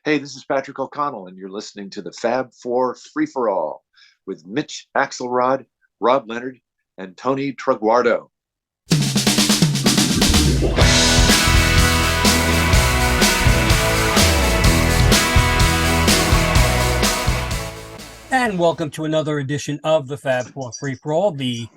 Hey, this is Patrick O'Connell, and you're listening to the Fab Four Free for All with Mitch Axelrod, Rob Leonard, and Tony Traguardo. And welcome to another edition of the Fab Four Free for All, the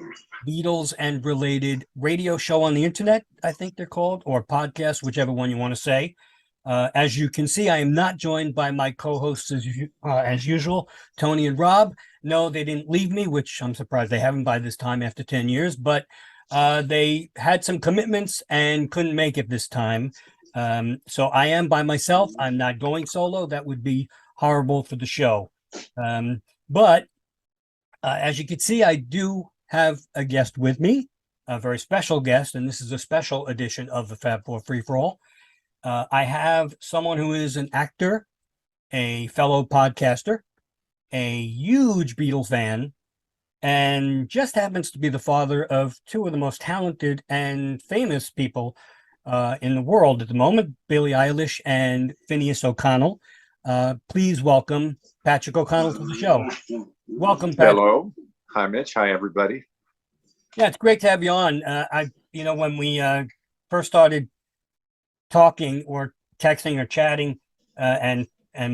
Beatles and related radio show on the internet, I think they're called, or podcast, whichever one you want to say. As you can see, I am not joined by my co-hosts as usual, Tony and Rob. No, they didn't leave me, which I'm surprised they haven't by this time after 10 years, but they had some commitments and couldn't make it this time. So I am by myself. I'm not going solo. That would be horrible for the show. But as you can see, I do have a guest with me, a very special guest, and this is a special edition of the Fab Four Free for All. I have someone who is an actor, a fellow podcaster, a huge Beatles fan, and just happens to be the father of two of the most talented and famous people in the world at the moment, Billie Eilish and Finneas O'Connell. Please welcome Patrick O'Connell to the show. Welcome, Patrick. Hello. Hi, Mitch. Hi, everybody. Yeah, it's great to have you on. When we first started talking or texting or chatting, and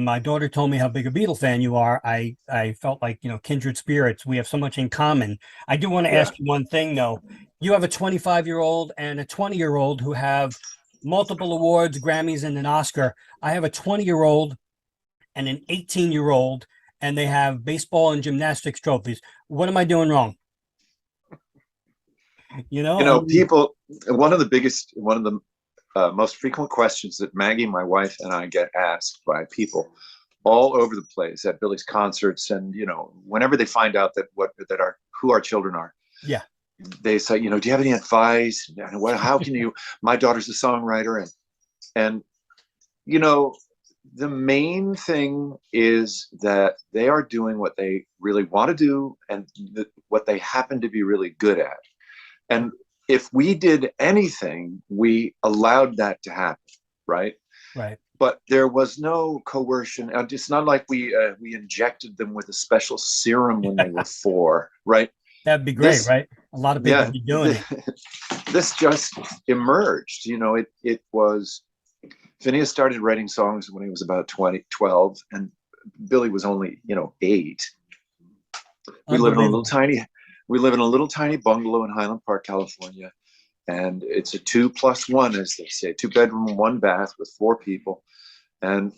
my daughter told me how big a Beatle fan you are, I felt like, kindred spirits. We have so much in common. I do want to ask you one thing, though. You have a 25-year-old and a 20-year-old who have multiple awards, Grammys, and an Oscar. I have a 20-year-old and an 18-year-old, and they have baseball and gymnastics trophies. What am I doing wrong? People, one of the most frequent questions that Maggie, my wife, and I get asked by people all over the place at Billie's concerts, and whenever they find out who our children are, they say, do you have any advice? How can you? My daughter's a songwriter, and the main thing is that they are doing what they really want to do and what they happen to be really good at. And if we did anything, we allowed that to happen, right? Right. But there was no coercion. It's not like we injected them with a special serum when they were 4, right? That'd be great, right? A lot of people would be doing it. This just emerged. It was... Finneas started writing songs when he was about 12, and Billie was only, 8. We live in a little tiny bungalow in Highland Park, California, and it's a 2+1, as they say, 2-bedroom, 1 bath with 4 people, and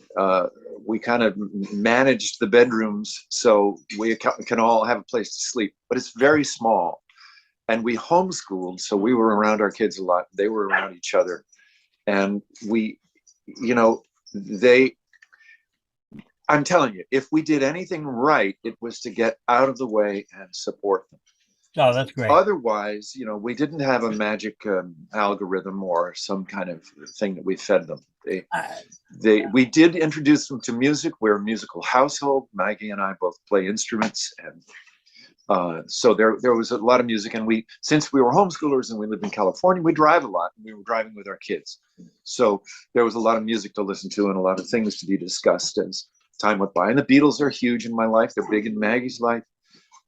we kind of managed the bedrooms so we can all have a place to sleep, but it's very small, and we homeschooled, so we were around our kids a lot. They were around each other, and I'm telling you, if we did anything right, it was to get out of the way and support them. Oh, that's great. Otherwise, we didn't have a magic algorithm or some kind of thing that we fed them. We did introduce them to music. We're a musical household. Maggie and I both play instruments, and so there was a lot of music. And since we were homeschoolers and we lived in California, we drive a lot, and we were driving with our kids. So there was a lot of music to listen to and a lot of things to be discussed as time went by. And the Beatles are huge in my life. They're big in Maggie's life.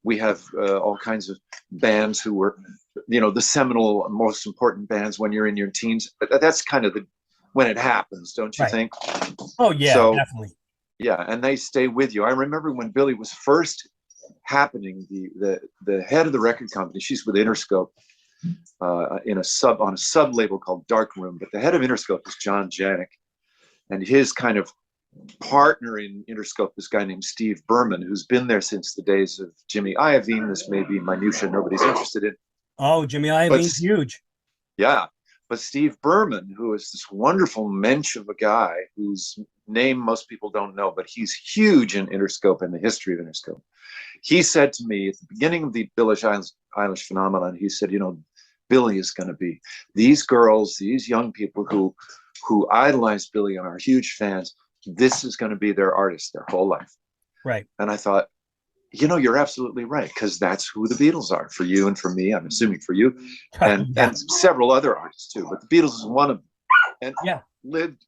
We have all kinds of bands who were, the seminal, most important bands when you're in your teens. But that's kind of when it happens, don't you think? Oh, yeah, definitely. Yeah, and they stay with you. I remember when Billie was first happening, the head of the record company, she's with Interscope, on a sub label called Dark Room, but the head of Interscope is John Janik, and his kind of partner in Interscope, this guy named Steve Berman, who's been there since the days of Jimmy Iovine. This may be minutia nobody's interested in. Oh, Jimmy Iovine's huge. Yeah, but Steve Berman, who is this wonderful mensch of a guy whose name most people don't know, but he's huge in Interscope and the history of Interscope. He said to me at the beginning of the Billie Eilish phenomenon, he said, Billie is going to be these girls, these young people who idolize Billie and are huge fans. This is going to be their artist their whole life. Right. And I thought, you're absolutely right, because that's who the Beatles are for you and for me. I'm assuming for you and several other artists too. But the Beatles is one of them, and lived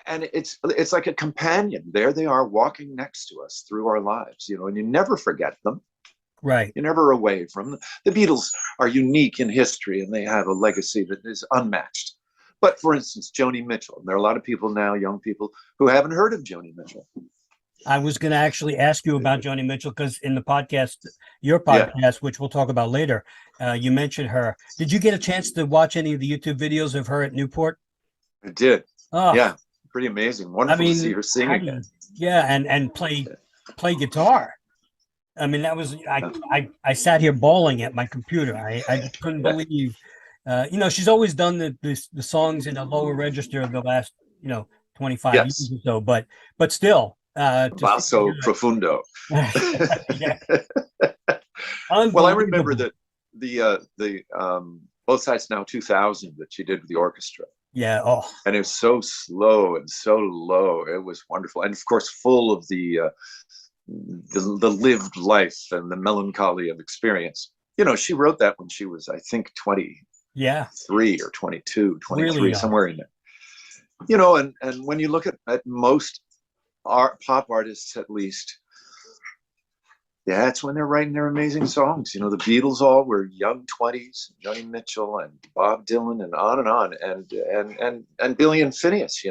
and it's like a companion. There they are walking next to us through our lives, and you never forget them. Right. You're never away from them. The Beatles are unique in history, and they have a legacy that is unmatched. But for instance, Joni Mitchell, there are a lot of people now, young people, who haven't heard of Joni Mitchell. I was going to actually ask you about Joni Mitchell because in the podcast, your podcast, which we'll talk about later, you mentioned her. Did you get a chance to watch any of the YouTube videos of her at Newport? I did. Oh, yeah, pretty amazing. Wonderful to see her sing again. Yeah, and play guitar. I mean, that was I sat here bawling at my computer. I couldn't believe. She's always done the songs in a lower register of the last 25 years or so, but still. Basso profundo. Yeah. Well, I remember that the Both Sides Now 2000 that she did with the orchestra. Yeah. Oh. And it was so slow and so low. It was wonderful, and of course, full of the lived life and the melancholy of experience. She wrote that when she was, I think, 23 or 22, 23, really somewhere in there. And when you look at most pop artists, at least, that's when they're writing their amazing songs. The Beatles all were young 20s, Joni Mitchell and Bob Dylan and on, and Billie and Finneas.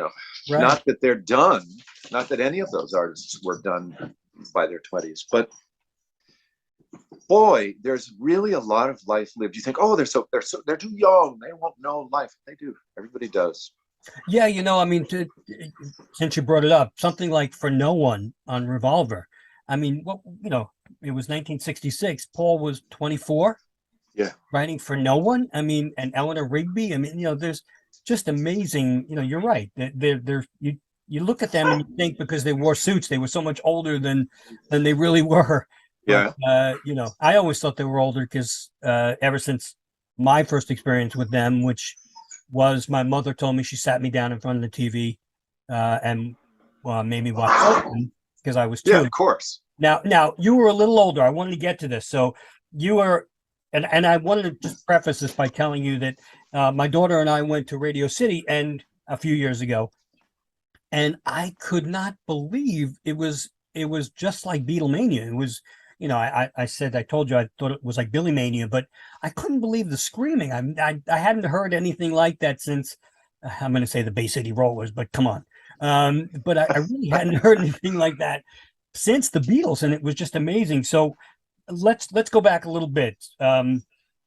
Right. Not that they're done, not that any of those artists were done by their 20s, but boy, there's really a lot of life lived. You think, oh, they're too young, they won't know life. They do. Everybody does. Yeah, I mean, since you brought it up, something like For No One on Revolver. I mean, it was 1966. Paul was 24. Yeah. Writing For No One. I mean, and Eleanor Rigby. I mean, there's just amazing. You're right. You look at them and you think because they wore suits, they were so much older than they really were. Yeah. But, I always thought they were older because ever since my first experience with them, which was my mother told me, she sat me down in front of the TV and made me watch something because I was 2. Yeah, of course. Now you were a little older. I wanted to get to this. So you were, and I wanted to just preface this by telling you that my daughter and I went to Radio City and a few years ago, and I could not believe it was just like Beatlemania. It was, I told you I thought it was like Billie Mania, but I couldn't believe the screaming. I hadn't heard anything like that since I'm going to say the Bay City Rollers, but come on. But I really hadn't heard anything like that since the Beatles, and it was just amazing. So let's go back a little bit.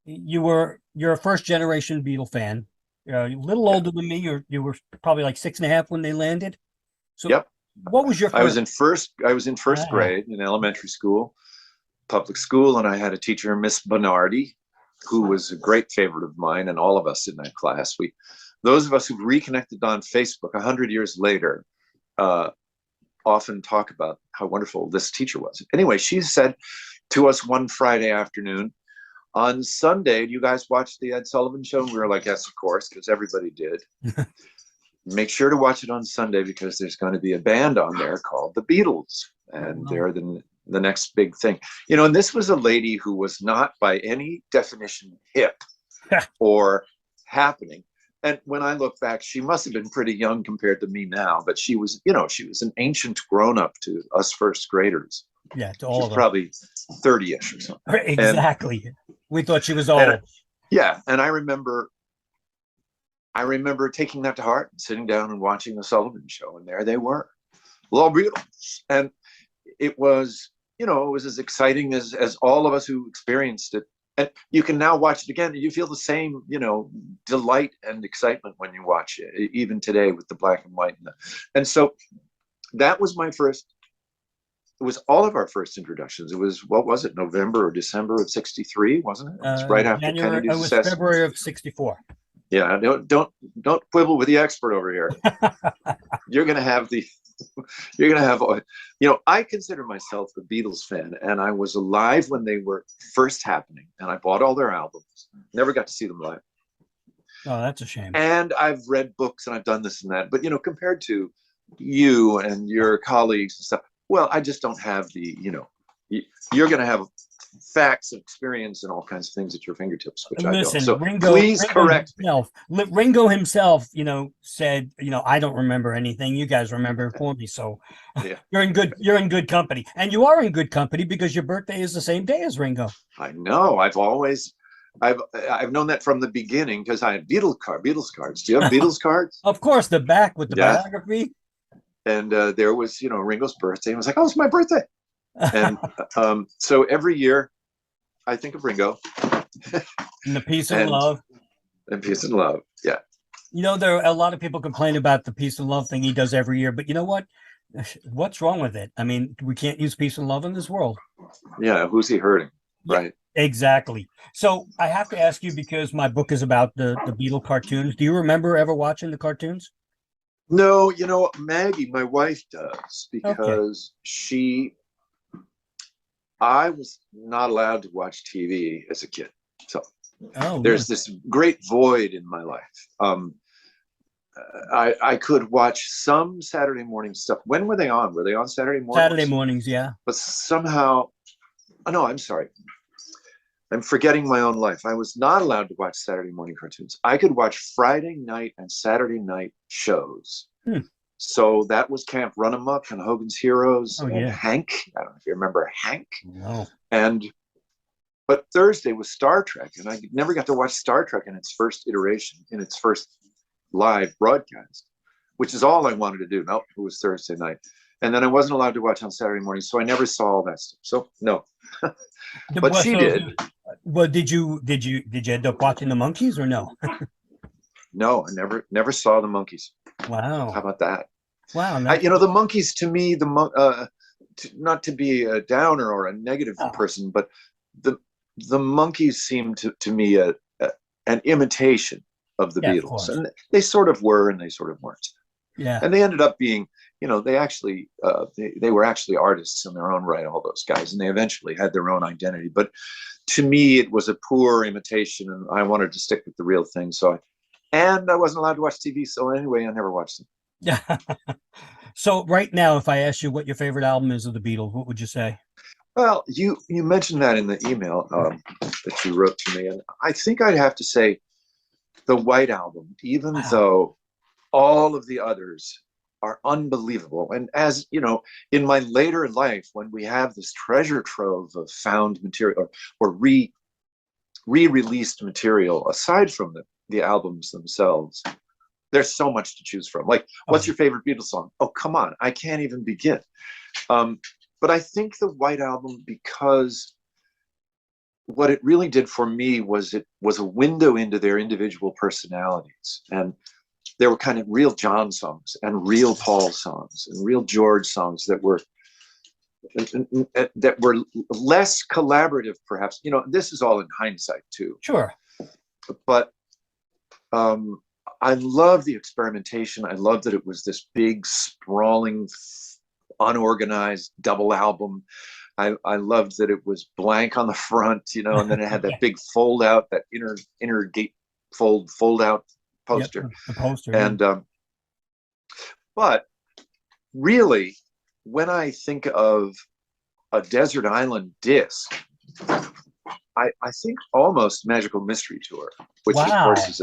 You're a first generation Beatle fan. A little older than me. You were probably like 6.5 when they landed. So yep. What was your first? I was in first grade in elementary school, public school, and I had a teacher, Miss Bernardi, who was a great favorite of mine and all of us in that class. Those of us who've reconnected on Facebook 100 years later often talk about how wonderful this teacher was. Anyway, she said to us one Friday afternoon, on Sunday, do you guys watch the Ed Sullivan Show? And we were like, yes, of course, because everybody did. Make sure to watch it on Sunday because there's going to be a band on there called the Beatles, and they're the next big thing. And this was a lady who was not by any definition hip or happening. And when I look back, she must have been pretty young compared to me now, but she was an ancient grown-up to us first graders. Yeah, to all of us. Probably 30-ish or something. Exactly. We thought she was old. And I remember taking that to heart and sitting down and watching the Sullivan Show, and there they were, all Beatles. And it was, it was as exciting as all of us who experienced it. And you can now watch it again, and you feel the same, delight and excitement when you watch it, even today with the black and white. And so that was my first. It was all of our first introductions. It was, what was it, November or December of '63, wasn't it? It was right after January, Kennedy's assassination. February of '64. Yeah, don't quibble with the expert over here. You're gonna have, I consider myself a Beatles fan, and I was alive when they were first happening, and I bought all their albums. Never got to see them live. Oh, that's a shame. And I've read books and I've done this and that, but compared to you and your colleagues and stuff, well, I just don't have the, you're going to have facts and experience and all kinds of things at your fingertips, which Listen, I don't. So Ringo, please correct me. Ringo himself, said, I don't remember anything. You guys remember it for me. So Yeah. you're in good company. And you are in good company because your birthday is the same day as Ringo. I know. I've known that from the beginning because I had Beatles cards. Do you have Beatles cards? Of course, the back with the biography. And there was, Ringo's birthday. And I was like, oh, it's my birthday. And so every year I think of Ringo. And the peace and love. And peace and love, yeah. There are a lot of people complain about the peace and love thing he does every year, but you know what? What's wrong with it? I mean, we can't use peace and love in this world. Yeah, who's he hurting? Right. Exactly. So I have to ask you, because my book is about the Beatle cartoons. Do you remember ever watching the cartoons? No, Maggie, my wife, does, because I was not allowed to watch TV as a kid. So there's this great void in my life. I could watch some Saturday morning stuff. When were they on? Were they on Saturday mornings? Saturday mornings, yeah. But somehow, no, I'm sorry. I'm forgetting my own life. I was not allowed to watch Saturday morning cartoons. I could watch Friday night and Saturday night shows. So that was Camp Run 'Em Up and Hogan's Heroes and Hank. I don't know if you remember Hank. No. But Thursday was Star Trek, and I never got to watch Star Trek in its first iteration, in its first live broadcast, which is all I wanted to do. Nope, it was Thursday night. And then I wasn't allowed to watch on Saturday morning, so I never saw all that stuff. So no. But she did. Well, did you end up watching the Monkees or no? No, I never saw the Monkees. Wow. How about that? Wow. The Monkees, to me, not to be a downer or a negative person, but the Monkees seem to me an imitation of the Beatles, and they sort of were and they sort of weren't. Yeah. And they ended up being, they actually they were actually artists in their own right, all those guys, and they eventually had their own identity. But to me, it was a poor imitation, and I wanted to stick with the real thing. And I wasn't allowed to watch TV, so anyway, I never watched them. Yeah. So right now, if I asked you what your favorite album is of the Beatles, what would you say? Well, you mentioned that in the email that you wrote to me, and I think I'd have to say the White Album, even though all of the others are unbelievable. And as you know, in my later life, when we have this treasure trove of found material or re-released material, aside from the albums themselves, there's so much to choose from. Like, what's your favorite Beatles song? Oh, come on, I can't even begin. But I think the White Album, because what it really did for me was it was a window into their individual personalities. And there were kind of real John songs and real Paul songs and real George songs that were less collaborative, perhaps. This is all in hindsight too. Sure. But I love the experimentation. I love that it was this big, sprawling, unorganized double album. I loved that it was blank on the front, and then it had that big fold out, that inner gate fold out poster. Yep, the poster. And but really, when I think of a desert island disc, I think almost Magical Mystery Tour, which of course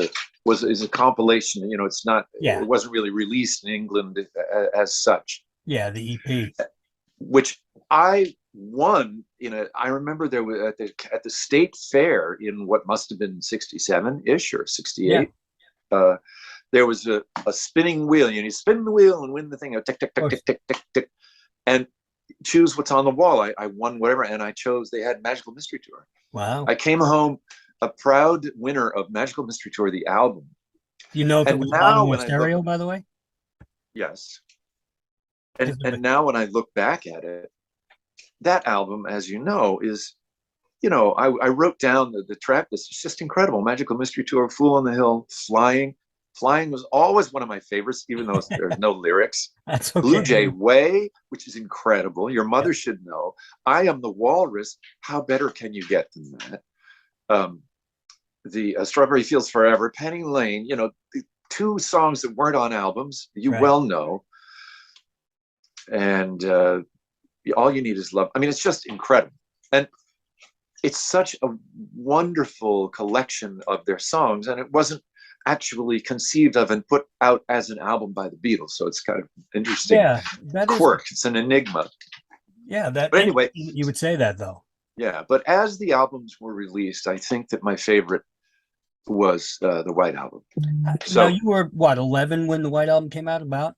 is a compilation. It's not. It wasn't really released in England as such. Yeah, the EP, which I won I remember there was at the state fair in what must have been 67-ish or 68. Yeah. There was a spinning wheel. You spin the wheel and win the thing. Tick, tick, tick, tick, tick, tick, tick, and choose what's on the wall. I won whatever, and I chose. They had Magical Mystery Tour. Wow! I came home a proud winner of Magical Mystery Tour, the album. You know if it was vinyl or stereo, by the way? Yes. And now when I look back at it, that album, as you know, is, I wrote down the track list. It's just incredible. Magical Mystery Tour, Fool on the Hill, Flying. Flying was always one of my favorites, even though there's no lyrics. That's okay. Blue Jay Way, which is incredible. Your Mother Should Know. I Am the Walrus. How better can you get than that? The Strawberry Fields Forever, Penny Lane, the two songs that weren't on albums, you well know. And All You Need Is Love. I mean, it's just incredible. And it's such a wonderful collection of their songs, and it wasn't actually conceived of and put out as an album by the Beatles. So it's kind of interesting quirk. It's an enigma. Yeah, but anyway, you would say that though. Yeah, but as the albums were released, I think that my favorite was the White Album. So now you were what, 11 when the White Album came out? About?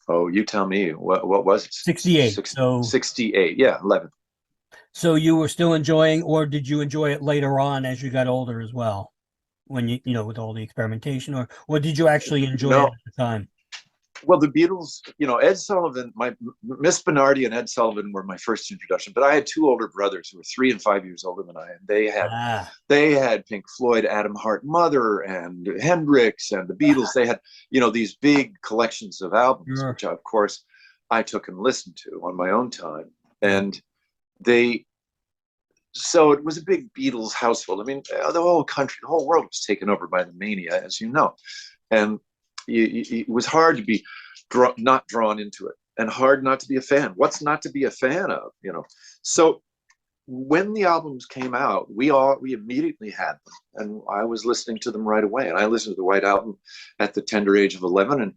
Oh, you tell me. What was it? 68. So 68. Yeah, 11. So you were still enjoying, or did you enjoy it later on as you got older as well? When you with all the experimentation, or did you actually enjoy it at the time? Well, the Beatles, Ed Sullivan, my Miss Bernardi and Ed Sullivan were my first introduction. But I had two older brothers who were 3 and 5 years older than I, and they had Pink Floyd, Adam Hart, Mother, and Hendrix, and the Beatles. They had these big collections of albums, which of course I took and listened to on my own time, and so it was a big Beatles household. I mean, the whole country, the whole world was taken over by the mania, as you know. And it was hard to be not drawn into it, and hard not to be a fan. What's not to be a fan of, So when the albums came out, we immediately had them. And I was listening to them right away. And I listened to the White Album at the tender age of 11. And,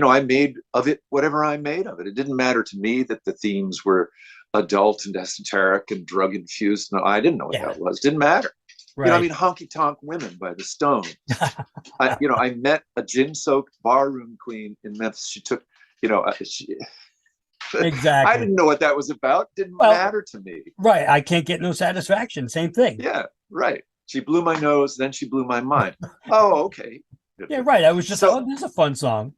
I made of it whatever I made of it. It didn't matter to me that the themes were adult and esoteric and drug infused. No, I didn't know what that was. Didn't matter. Right. Honky Tonk Women by the Stones. I met a gin-soaked barroom queen in Memphis. She took, exactly. I didn't know what that was about. Didn't matter to me. Right. I can't get no satisfaction. Same thing. Yeah. Right. She blew my nose, then she blew my mind. Oh, okay. Yeah. Right. I was just, this is a fun song.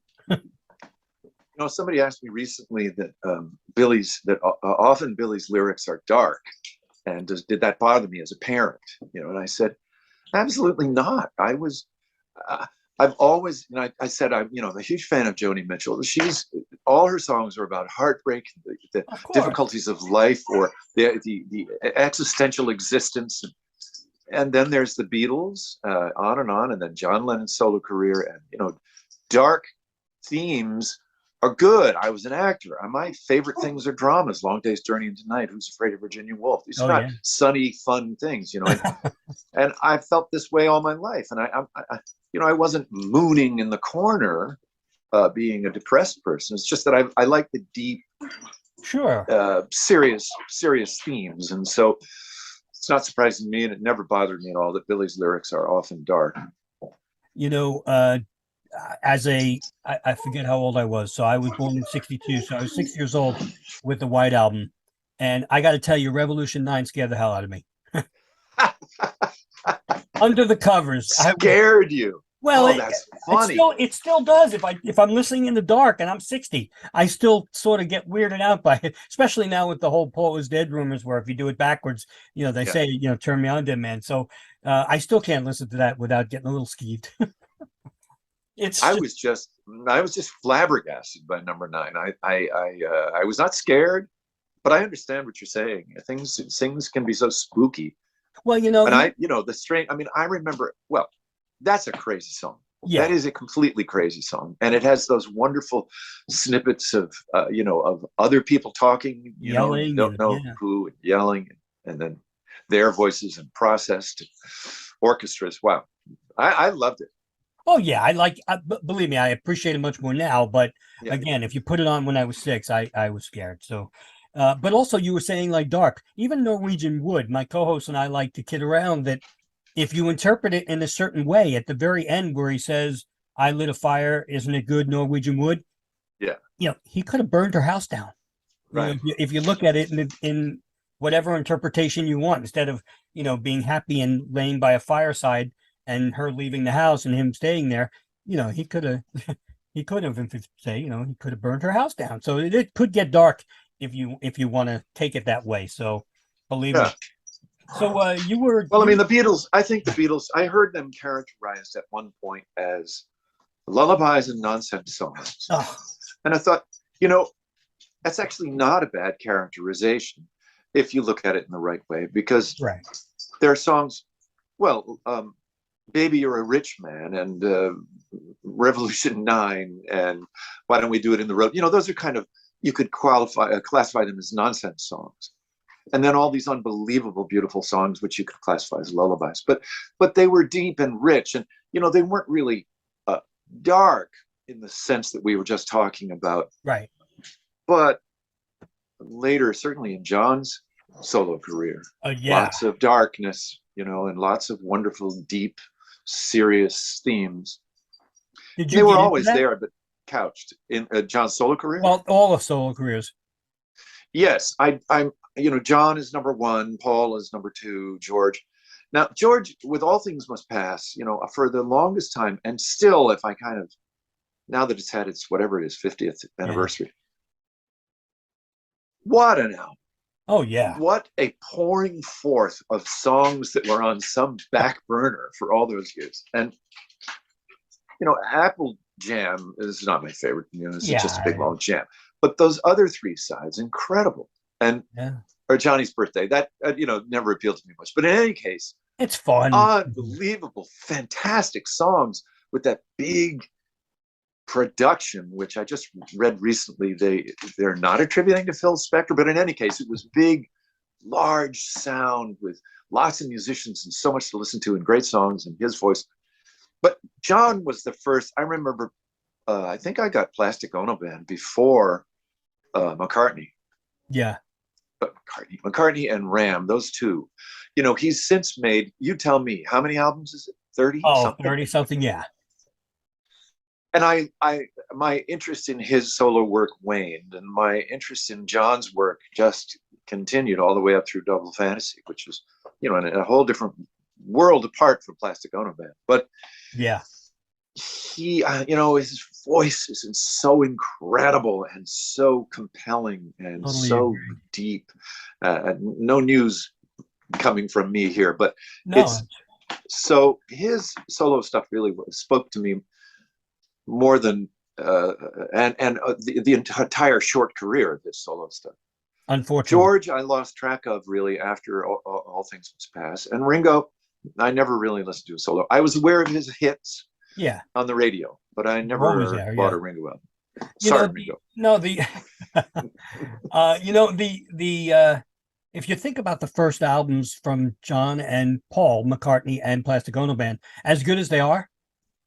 Somebody asked me recently that often Billie's lyrics are dark, and did that bother me as a parent? And I said, absolutely not. I've always, I said, I'm a huge fan of Joni Mitchell. All her songs are about heartbreak, the difficulties of life, or the existential existence. And then there's the Beatles, on, and then John Lennon's solo career, and dark themes are good. I was an actor. My favorite things are dramas: Long Day's Journey into Night, Who's Afraid of Virginia Woolf. These are not sunny, fun things, And I felt this way all my life. And I wasn't mooning in the corner, being a depressed person. It's just that I like the deep, serious themes. And so it's not surprising to me, and it never bothered me at all, that Billie's lyrics are often dark. I forget how old I was. So I was born in 62. So I was 6 years old with the White Album. And I got to tell you, Revolution 9 scared the hell out of me. Under the covers. Scared you? Well, that's funny. It still does. If I'm listening in the dark and I'm 60, I still sort of get weirded out by it, especially now with the whole Paul is dead rumors, where if you do it backwards, they say, turn me on, dead man. So I still can't listen to that without getting a little skeeved. I was just flabbergasted by number 9. I was not scared, but I understand what you're saying. Things can be so spooky. Well, and the strange. I mean, I remember. Well, that's a crazy song. Yeah. That is a completely crazy song, and it has those wonderful snippets of of other people talking, yelling, don't know who, and yelling, and then their voices and processed orchestras. Wow, I loved it. Oh yeah, believe me, I appreciate it much more now. But again, if you put it on when I was 6, I was scared. So, but also you were saying like dark. Even Norwegian Wood, my co-host and I like to kid around that if you interpret it in a certain way, at the very end where he says, "I lit a fire, isn't it good, Norwegian Wood?" Yeah, he could have burned her house down. Right. If you look at it in whatever interpretation you want, instead of being happy and laying by a fireside, and her leaving the house and him staying there, he could have, he could have burned her house down. So it could get dark if you want to take it that way. So believe me. So you were. Well, I mean, the Beatles. I think the Beatles. I heard them characterized at one point as lullabies and nonsense songs, and I thought, that's actually not a bad characterization if you look at it in the right way, because there are songs. Well. Baby, You're a Rich Man, and Revolution 9, and Why Don't We Do It in the Road? Those are kind of, you could classify them as nonsense songs. and then all these unbelievable, beautiful songs, which you could classify as lullabies. But they were deep and rich, and they weren't really dark in the sense that we were just talking about. Right. But later, certainly in John's solo career, Yeah. lots of darkness, and lots of wonderful, deep, serious themes. They were always there, but couched in John's solo career. Well, all of solo careers. Yes, I'm. John is number one, Paul is number two, George. Now, George, with All Things Must Pass, for the longest time, and still, if I kind of, now that it's had its whatever it is, 50th anniversary. What an album. Oh, yeah. What a pouring forth of songs that were on some back burner for all those years. And, Apple Jam is not my favorite. It's just a big, long jam. But those other three sides, incredible. And, or Johnny's Birthday, that, never appealed to me much. But in any case, it's fun. Unbelievable, fantastic songs with that big production, which I just read recently, they're not attributing to Phil Spector, but in any case, it was big, large sound with lots of musicians and so much to listen to and great songs and his voice. But John was the first. I remember, I think I got Plastic Ono Band before McCartney. Yeah. But McCartney and Ram, those two. He's since made, you tell me, how many albums is it? 30? Oh, 30 something, yeah. And my interest in his solo work waned, and my interest in John's work just continued all the way up through Double Fantasy, which is, in a whole different world apart from Plastic Ono Band. But yeah, he, his voice is so incredible and so compelling and totally so agree. Deep. No news coming from me here, but so his solo stuff really spoke to me more than the entire short career of this solo stuff. Unfortunately, George, I lost track of really after all Things Must Pass, and Ringo, I never really listened to a solo. I was aware of his hits, on the radio, but I never bought a Ringo album. Sorry, Ringo. If you think about the first albums from John and Paul McCartney and Plastic Ono Band, as good as they are,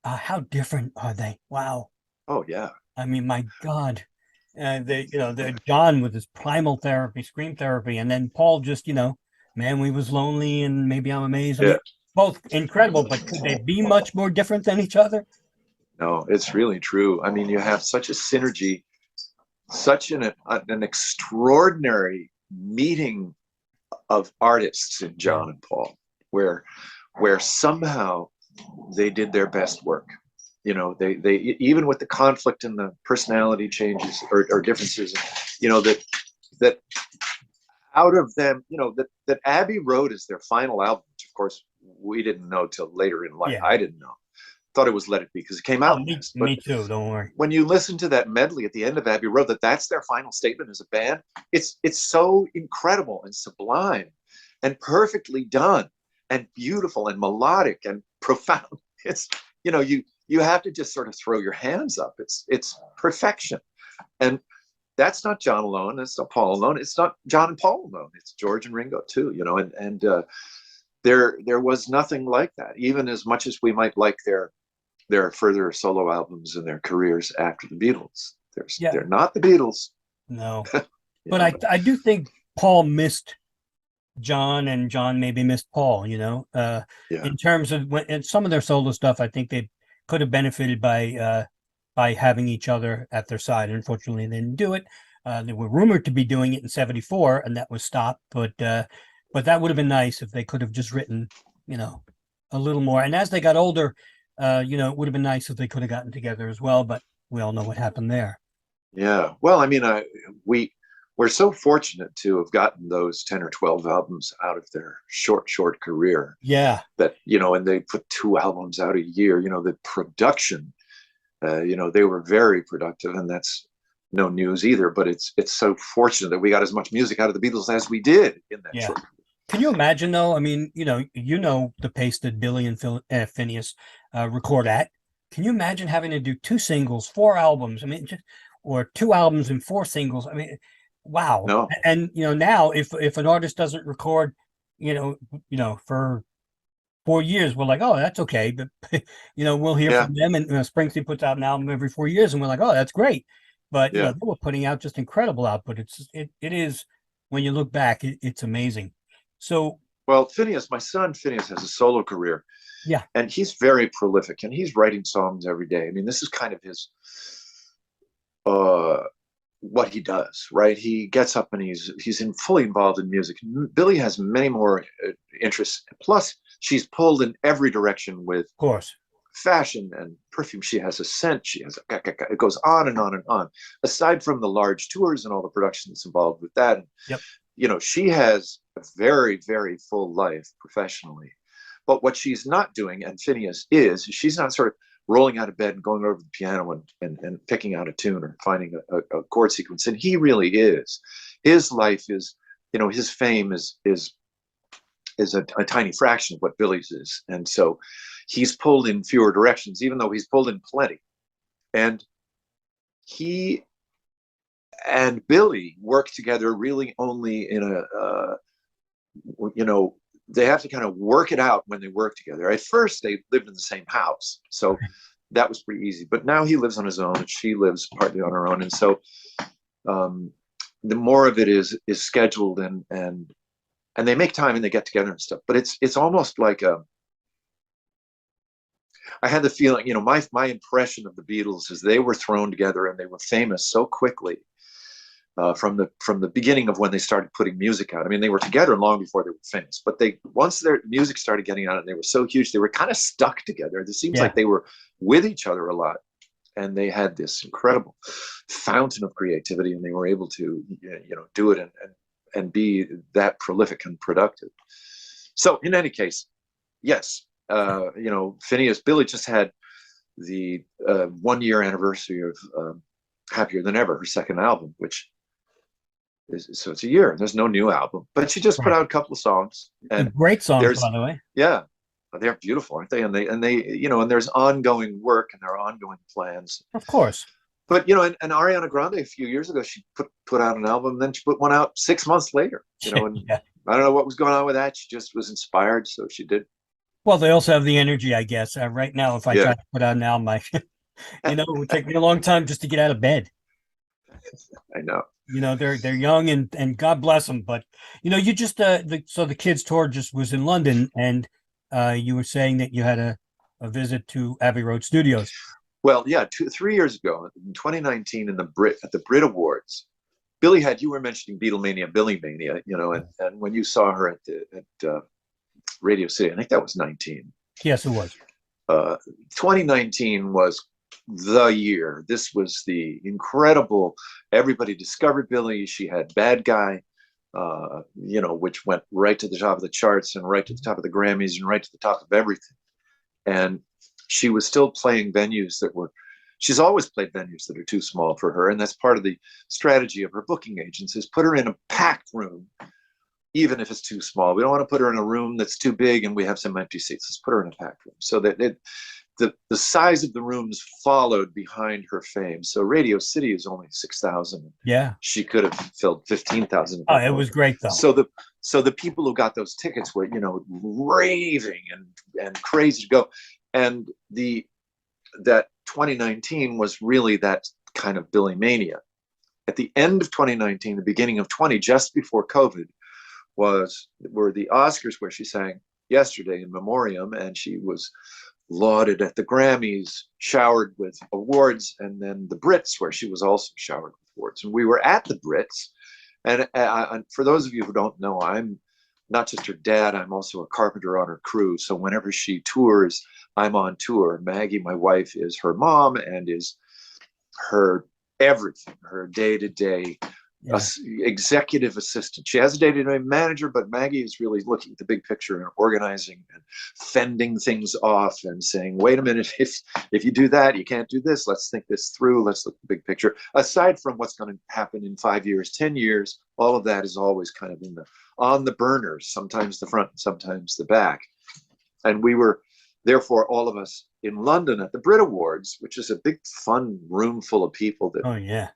how different are they? Wow. Oh yeah. I mean, my God. The John with his primal therapy, scream therapy, and then Paul just, man, we was lonely and maybe I'm amazed. I mean, both incredible, but could they be much more different than each other? No, it's really true. I mean, you have such a synergy, such an extraordinary meeting of artists in John and Paul, where somehow they did their best work. They even with the conflict and the personality changes or differences, that out of them, that Abbey Road is their final album, which of course we didn't know till later in life. I didn't know. Thought it was Let It Be because it came out. Me too. Don't worry. When you listen to that medley at the end of Abbey Road, that's their final statement as a band. It's so incredible and sublime and perfectly done and beautiful and melodic and profound. It's you have to just sort of throw your hands up. It's perfection, and that's not John alone. It's not Paul alone. It's not John and Paul alone. It's George and Ringo too. And there was nothing like that. Even as much as we might like their further solo albums and their careers after the Beatles, they're not the Beatles. No, but I do think Paul missed John and John maybe missed Paul. In terms of in some of their solo stuff, I think they could have benefited by having each other at their side. Unfortunately, they didn't do it. They were rumored to be doing it in '74, and that was stopped. But that would have been nice if they could have just written, a little more. And as they got older, it would have been nice if they could have gotten together as well. But we all know what happened there. Yeah. Well, I mean, we're so fortunate to have gotten those 10 or 12 albums out of their short career. Yeah. That, and they put 2 albums out a year, the production, they were very productive, and that's no news either, but it's so fortunate that we got as much music out of the Beatles as we did in that short. Can you imagine though? I mean, the pace that Billie and Finneas record at. Can you imagine having to do 2 singles, 4 albums? I mean, or 2 albums and 4 singles? I mean, Wow. No. And now if an artist doesn't record, for 4 years, we're like, oh, that's okay. But we'll hear Yeah. from them, and Springsteen puts out an album every 4 years, and we're like, oh, that's great. But Yeah. they were putting out just incredible output. It is, when you look back, it's amazing. So Well, Finneas, my son Finneas, has a solo career, yeah, and he's very prolific, and he's writing songs every day. I mean, this is kind of his uh what he does, right? He gets up and he's fully involved in music. Billie has many more interests. Plus, she's pulled in every direction with of course. fashion and perfume. She has a scent. She has it goes on and on and on. Aside from the large tours and all the production that's involved with that, Yep. She has a very, very full life professionally. But what she's not doing, and Finneas is, she's not sort of rolling out of bed and going over to the piano and picking out a tune or finding a chord sequence. And he really is. His life is, his fame is a tiny fraction of what Billie's is. And so he's pulled in fewer directions, even though he's pulled in plenty. And he and Billie work together really only in they have to kind of work it out when they work together. At first, they lived in the same house, so that was pretty easy. But now he lives on his own, and she lives partly on her own. And so the more of it is scheduled, and they make time and they get together and stuff. But it's almost like I had the feeling, my impression of the Beatles is they were thrown together and they were famous so quickly. From the beginning of when they started putting music out. I mean, they were together long before they were famous, but once their music started getting out and they were so huge, they were kind of stuck together. It seems like they were with each other a lot, and they had this incredible fountain of creativity, and they were able to do it and be that prolific and productive. So in any case, yes, Finneas, Billie just had the 1 year anniversary of Happier Than Ever, her second album, which so it's a year. There's no new album, but she just put out a couple of songs, and great songs, by the way. Yeah, they're beautiful, aren't they? And and there's ongoing work and there are ongoing plans. Of course. But and Ariana Grande a few years ago, she put out an album, and then she put one out 6 months later. And yeah. I don't know what was going on with that. She just was inspired, so she did. Well, they also have the energy, I guess. Right now, if I try to put out an album, it would take me a long time just to get out of bed. I know. They're young, and God bless them. But you just so the kids tour just was in London, and you were saying that you had a visit to Abbey Road Studios. Well, yeah, 3 years ago in 2019 at the Brit Awards, Billie you were mentioning Beatlemania, Billie Mania, and when you saw her at Radio City, I think that was 19. Yes, it was. 2019 was the year. This was the incredible. Everybody discovered Billie. She had Bad Guy, which went right to the top of the charts and right to the top of the Grammys and right to the top of everything. And she was still playing venues she's always played venues that are too small for her. And that's part of the strategy of her booking agents, is put her in a packed room, even if it's too small. We don't want to put her in a room that's too big and we have some empty seats. Let's put her in a packed room, so that the size of the rooms followed behind her fame. So Radio City is only 6,000. Yeah. She could have filled 15,000. Oh, it was great though. So the people who got those tickets were, raving and crazy to go. And that 2019 was really that kind of Billie mania. At the end of 2019, the beginning of 20, just before COVID, were the Oscars, where she sang Yesterday in Memoriam, and she was lauded at the Grammys, showered with awards, and then the Brits, where she was also showered with awards. And we were at the Brits, and for those of you who don't know, I'm not just her dad, I'm also a carpenter on her crew. So whenever she tours, I'm on tour. Maggie, my wife, is her mom and is her everything, her day-to-day executive assistant. She has a day-to-day manager, but Maggie is really looking at the big picture and organizing and fending things off and saying, wait a minute, if you do that, you can't do this. Let's think this through. Let's look at the big picture. Aside from what's going to happen in 5 years, 10 years, all of that is always kind of on the burners, sometimes the front, sometimes the back. And we were, therefore, all of us in London at the Brit Awards, which is a big, fun room full of people that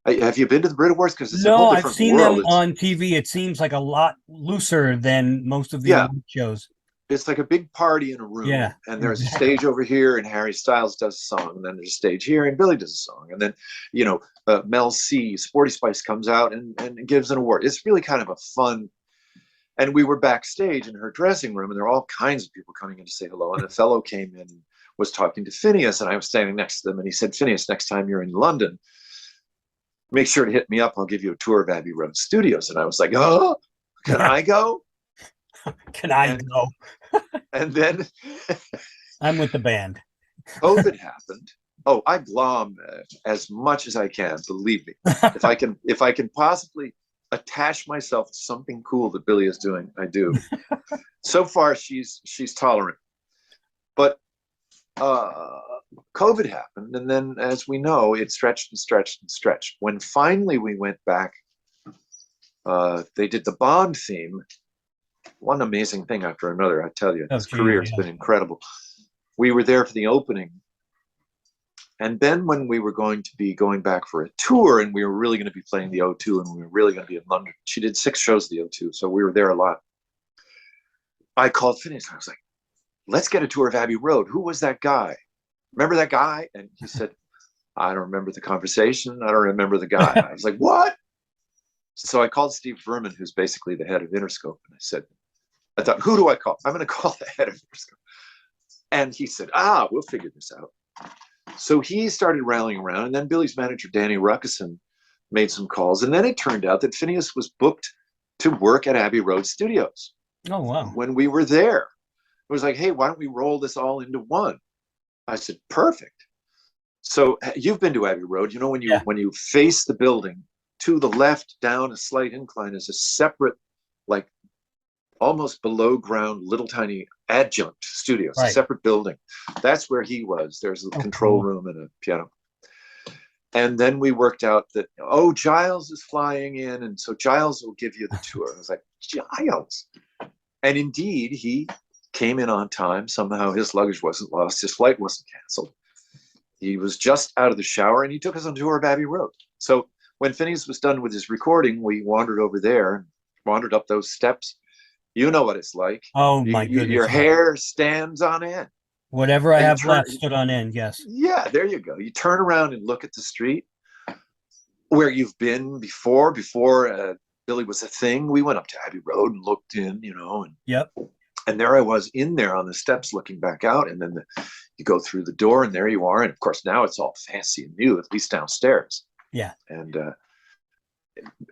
Have you been to the Brit Awards? Because it's a No, whole I've different seen world. them on TV. It seems like a lot looser than most of the Yeah, award shows. it's like a big party in a room, Yeah, and there's a exactly. stage over here, and Harry Styles does a song, and then there's a stage here, and Billie does a song, and then Mel C, Sporty Spice comes out and gives an award. It's really kind of a fun. And we were backstage in her dressing room, and there were all kinds of people coming in to say hello. And a fellow came in and was talking to Finneas, and I was standing next to them, and he said, "Finneas, next time you're in London, make sure to hit me up. I'll give you a tour of Abbey Road Studios." And I was like, "Oh, can I go?" Can I And go? and then I'm with the band. COVID happened. Oh, I glom as much as I can. Believe me, if I can possibly attach myself to something cool that Billie is doing, I do. So far, she's tolerant, but COVID happened, and then, as we know, it stretched and stretched and stretched. When finally we went back, they did the Bond theme. One amazing thing after another, I tell you. Oh, His geez, career has yeah. been incredible. We were there for the opening, and then when we were going to be going back for a tour, and we were really going to be playing the O2, and we were really going to be in London. She did 6 shows at the O2, so we were there a lot. I called Finneas, and I was like, "Let's get a tour of Abbey Road. Who was that guy? Remember that guy?" And he said, "I don't remember the conversation. I don't remember the guy." I was like, "What?" So I called Steve Verman, who's basically the head of Interscope, and I thought, who do I call? I'm going to call the head of Interscope. And he said, "We'll figure this out." So he started rallying around, and then Billie's manager, Danny Ruckison, made some calls. And then it turned out that Finneas was booked to work at Abbey Road Studios. Oh, wow. When we were there, it was like, "Hey, why don't we roll this all into one?" I said, "Perfect." So you've been to Abbey Road. Yeah. When you face the building, to the left, down a slight incline, is a separate, like almost below ground, little tiny adjunct studios, Right. a separate building. That's where he was. There's a control room and a piano. And then we worked out that, Giles is flying in, and so Giles will give you the tour. I was like, "Giles." And indeed, he came in on time. Somehow his luggage wasn't lost. His flight wasn't canceled. He was just out of the shower, and he took us on a tour of Abbey Road. So when Finneas was done with his recording, we wandered over there and wandered up those steps. You know what it's like. Oh, my goodness. Your hair stands on end. Whatever I have left stood on end, yes. Yeah, there you go. You turn around and look at the street where you've been before Billie was a thing. We went up to Abbey Road and looked in, and Yep. And there I was in there on the steps looking back out, and then you go through the door, and there you are. And of course, now it's all fancy and new, at least downstairs. Yeah. And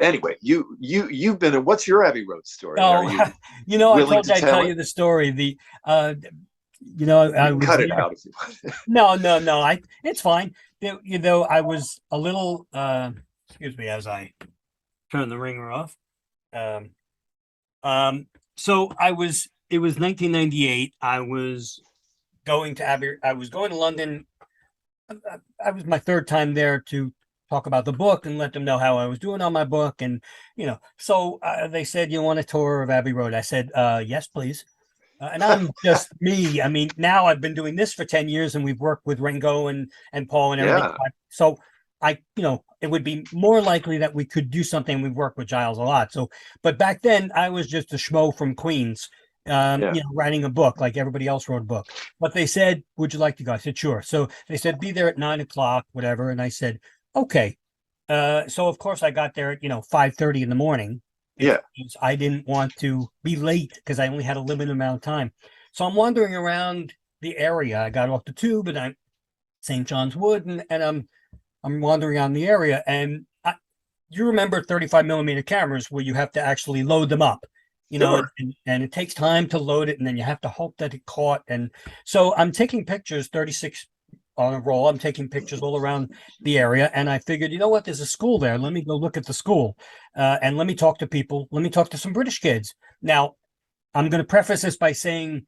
anyway, you've been in. What's your Abbey Road story? Oh, I told you I'd tell you the story. I was cut it there. out if you No. want. It's fine. I was a little. Excuse me as I turn the ringer off. So I was. It was 1998. I was going to Abbey. I was going to London. I was my 3rd time there to talk about the book and let them know how I was doing on my book. And, so they said, "You want a tour of Abbey Road?" I said, "Yes, please." And I'm just me. I mean, now I've been doing this for 10 years, and we've worked with Ringo and Paul and everything. Yeah. So it would be more likely that we could do something. We've worked with Giles a lot. So, but back then I was just a schmo from Queens, writing a book like everybody else wrote a book. But they said, "Would you like to go?" I said, "Sure." So they said, "Be there at 9:00, whatever." And I said, "Okay." So of course I got there at 5:30 in the morning. Yeah. I didn't want to be late because I only had a limited amount of time. So I'm wandering around the area. I got off the tube and I'm St. John's Wood, and I'm wandering around the area. And you remember 35 millimeter cameras where you have to actually load them up, Sure. and it takes time to load it, and then you have to hope that it caught. And so I'm taking pictures, 36 on a roll. I'm taking pictures all around the area, and I figured, you know what? There's a school there. Let me go look at the school, and let me talk to people. Let me talk to some British kids. Now, I'm going to preface this by saying,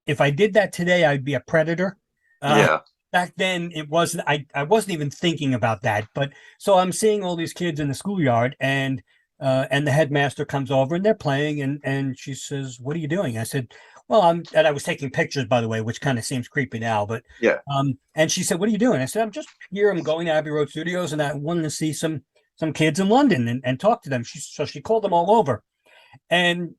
if I did that today, I'd be a predator. Yeah. Back then, it wasn't. I wasn't even thinking about that. But so I'm seeing all these kids in the schoolyard, and the headmaster comes over, and they're playing, and she says, "What are you doing?" I said, "Well, and I was taking pictures, by the way, which kind of seems creepy now, Yeah. and she said, "What are you doing?" I said, "I'm just here. I'm going to Abbey Road Studios, and I wanted to see some some kids in London and talk to them. So she called them all over. And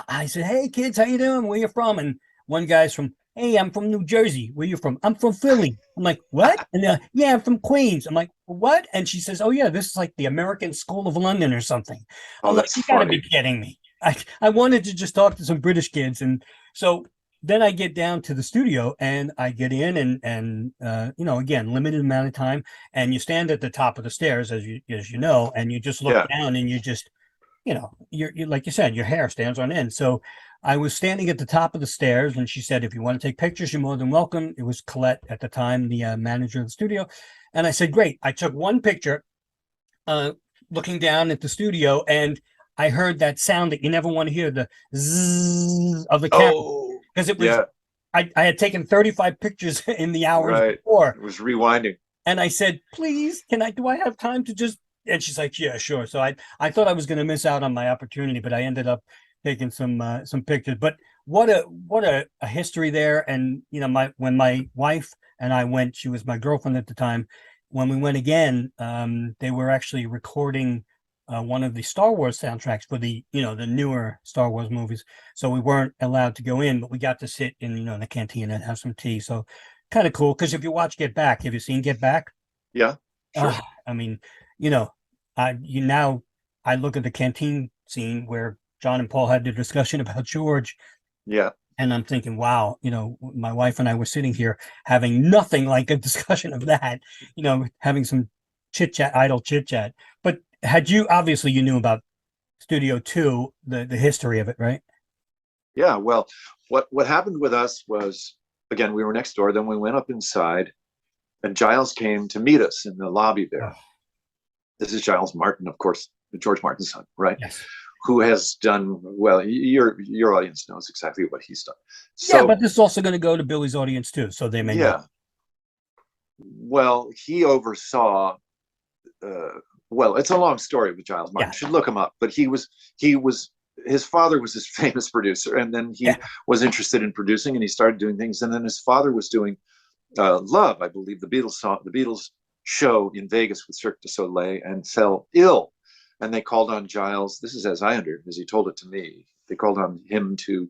I said, "Hey kids, how you doing? Where you from?" And one guy's from, "Hey, I'm from New Jersey. Where you from?" "I'm from Philly." I'm like, "What?" And "Yeah, I'm from Queens." I'm like, "What?" And she says, "Oh yeah, this is like the American School of London or something." Oh, I'm like, that's "You gotta funny. be kidding me." I wanted to just talk to some British kids. And so then I get down to the studio and I get in and again, limited amount of time. And you stand at the top of the stairs, as you know, and you just look Yeah. down and you just, you're like you said, your hair stands on end. So I was standing at the top of the stairs, and she said, "If you want to take pictures, you're more than welcome." It was Colette at the time, the manager of the studio. And I said, "Great." I took one picture, looking down at the studio, and I heard that sound that you never want to hear, the zzz of the camera, Oh, because it was, yeah. I had taken 35 pictures in the hours Right. before. It was rewinding. And I said, "Please, do I have time to just," and she's like, "Yeah, sure." So I thought I was going to miss out on my opportunity, but I ended up taking some pictures. But what a history there. And when my wife and I went, she was my girlfriend at the time. When we went again, they were actually recording one of the Star Wars soundtracks for the newer Star Wars movies. So we weren't allowed to go in, but we got to sit in the canteen and have some tea. So kind of cool, because if you watch Get Back, have you seen Get Back? Yeah, sure. I mean, you know, now I look at the canteen scene where John and Paul had the discussion about George, Yeah. and I'm thinking, wow, my wife and I were sitting here having nothing like a discussion of that, having some idle chit chat. But obviously you knew about Studio 2, the history of it, right? Yeah. Well, what happened with us was, again, we were next door. Then we went up inside, and Giles came to meet us in the lobby there. Oh, This is Giles Martin, of course, George Martin's son, right? yes. Who has done well. Your audience knows exactly what he's done. Yeah, So but this is also going to go to Billie's audience too, so they may know. yeah. Well, he oversaw. Well, it's a long story with Giles Martin. Yeah. You should look him up. But he was his father was this famous producer, and then he was interested in producing, and he started doing things. And then his father was doing Love, I believe, the Beatles show in Vegas with Cirque du Soleil, and fell ill. And they called on Giles. This is as he told it to me. They called on him to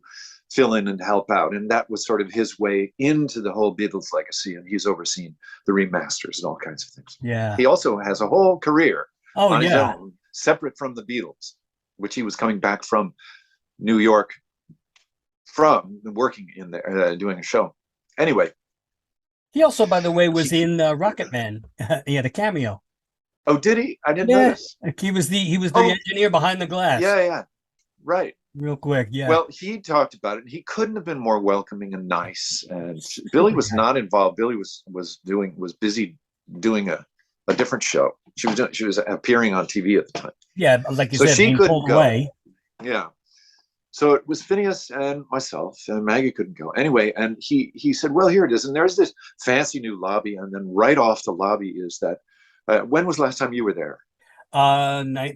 fill in and help out, and that was sort of his way into the whole Beatles legacy. And he's overseen the remasters and all kinds of things. Yeah. He also has a whole career on his yeah. own, separate from the Beatles, which he was coming back from New York from working in there, doing a show. Anyway, He also, by the way, was in Rocket Man. He had a cameo. oh, did he? I didn't Yeah, notice. he was the engineer behind the glass. Yeah, right. Real quick, yeah. Well, he talked about it. He couldn't have been more welcoming and nice. And Billie was not involved. Billie was busy doing a different show. She was appearing on TV at the time. Yeah, like you So said, she being couldn't pulled go. away. Yeah. So it was Finneas and myself, and Maggie couldn't go. Anyway, and he said, "Well, here it is." And there's this fancy new lobby, and then right off the lobby is that. When was the last time you were there?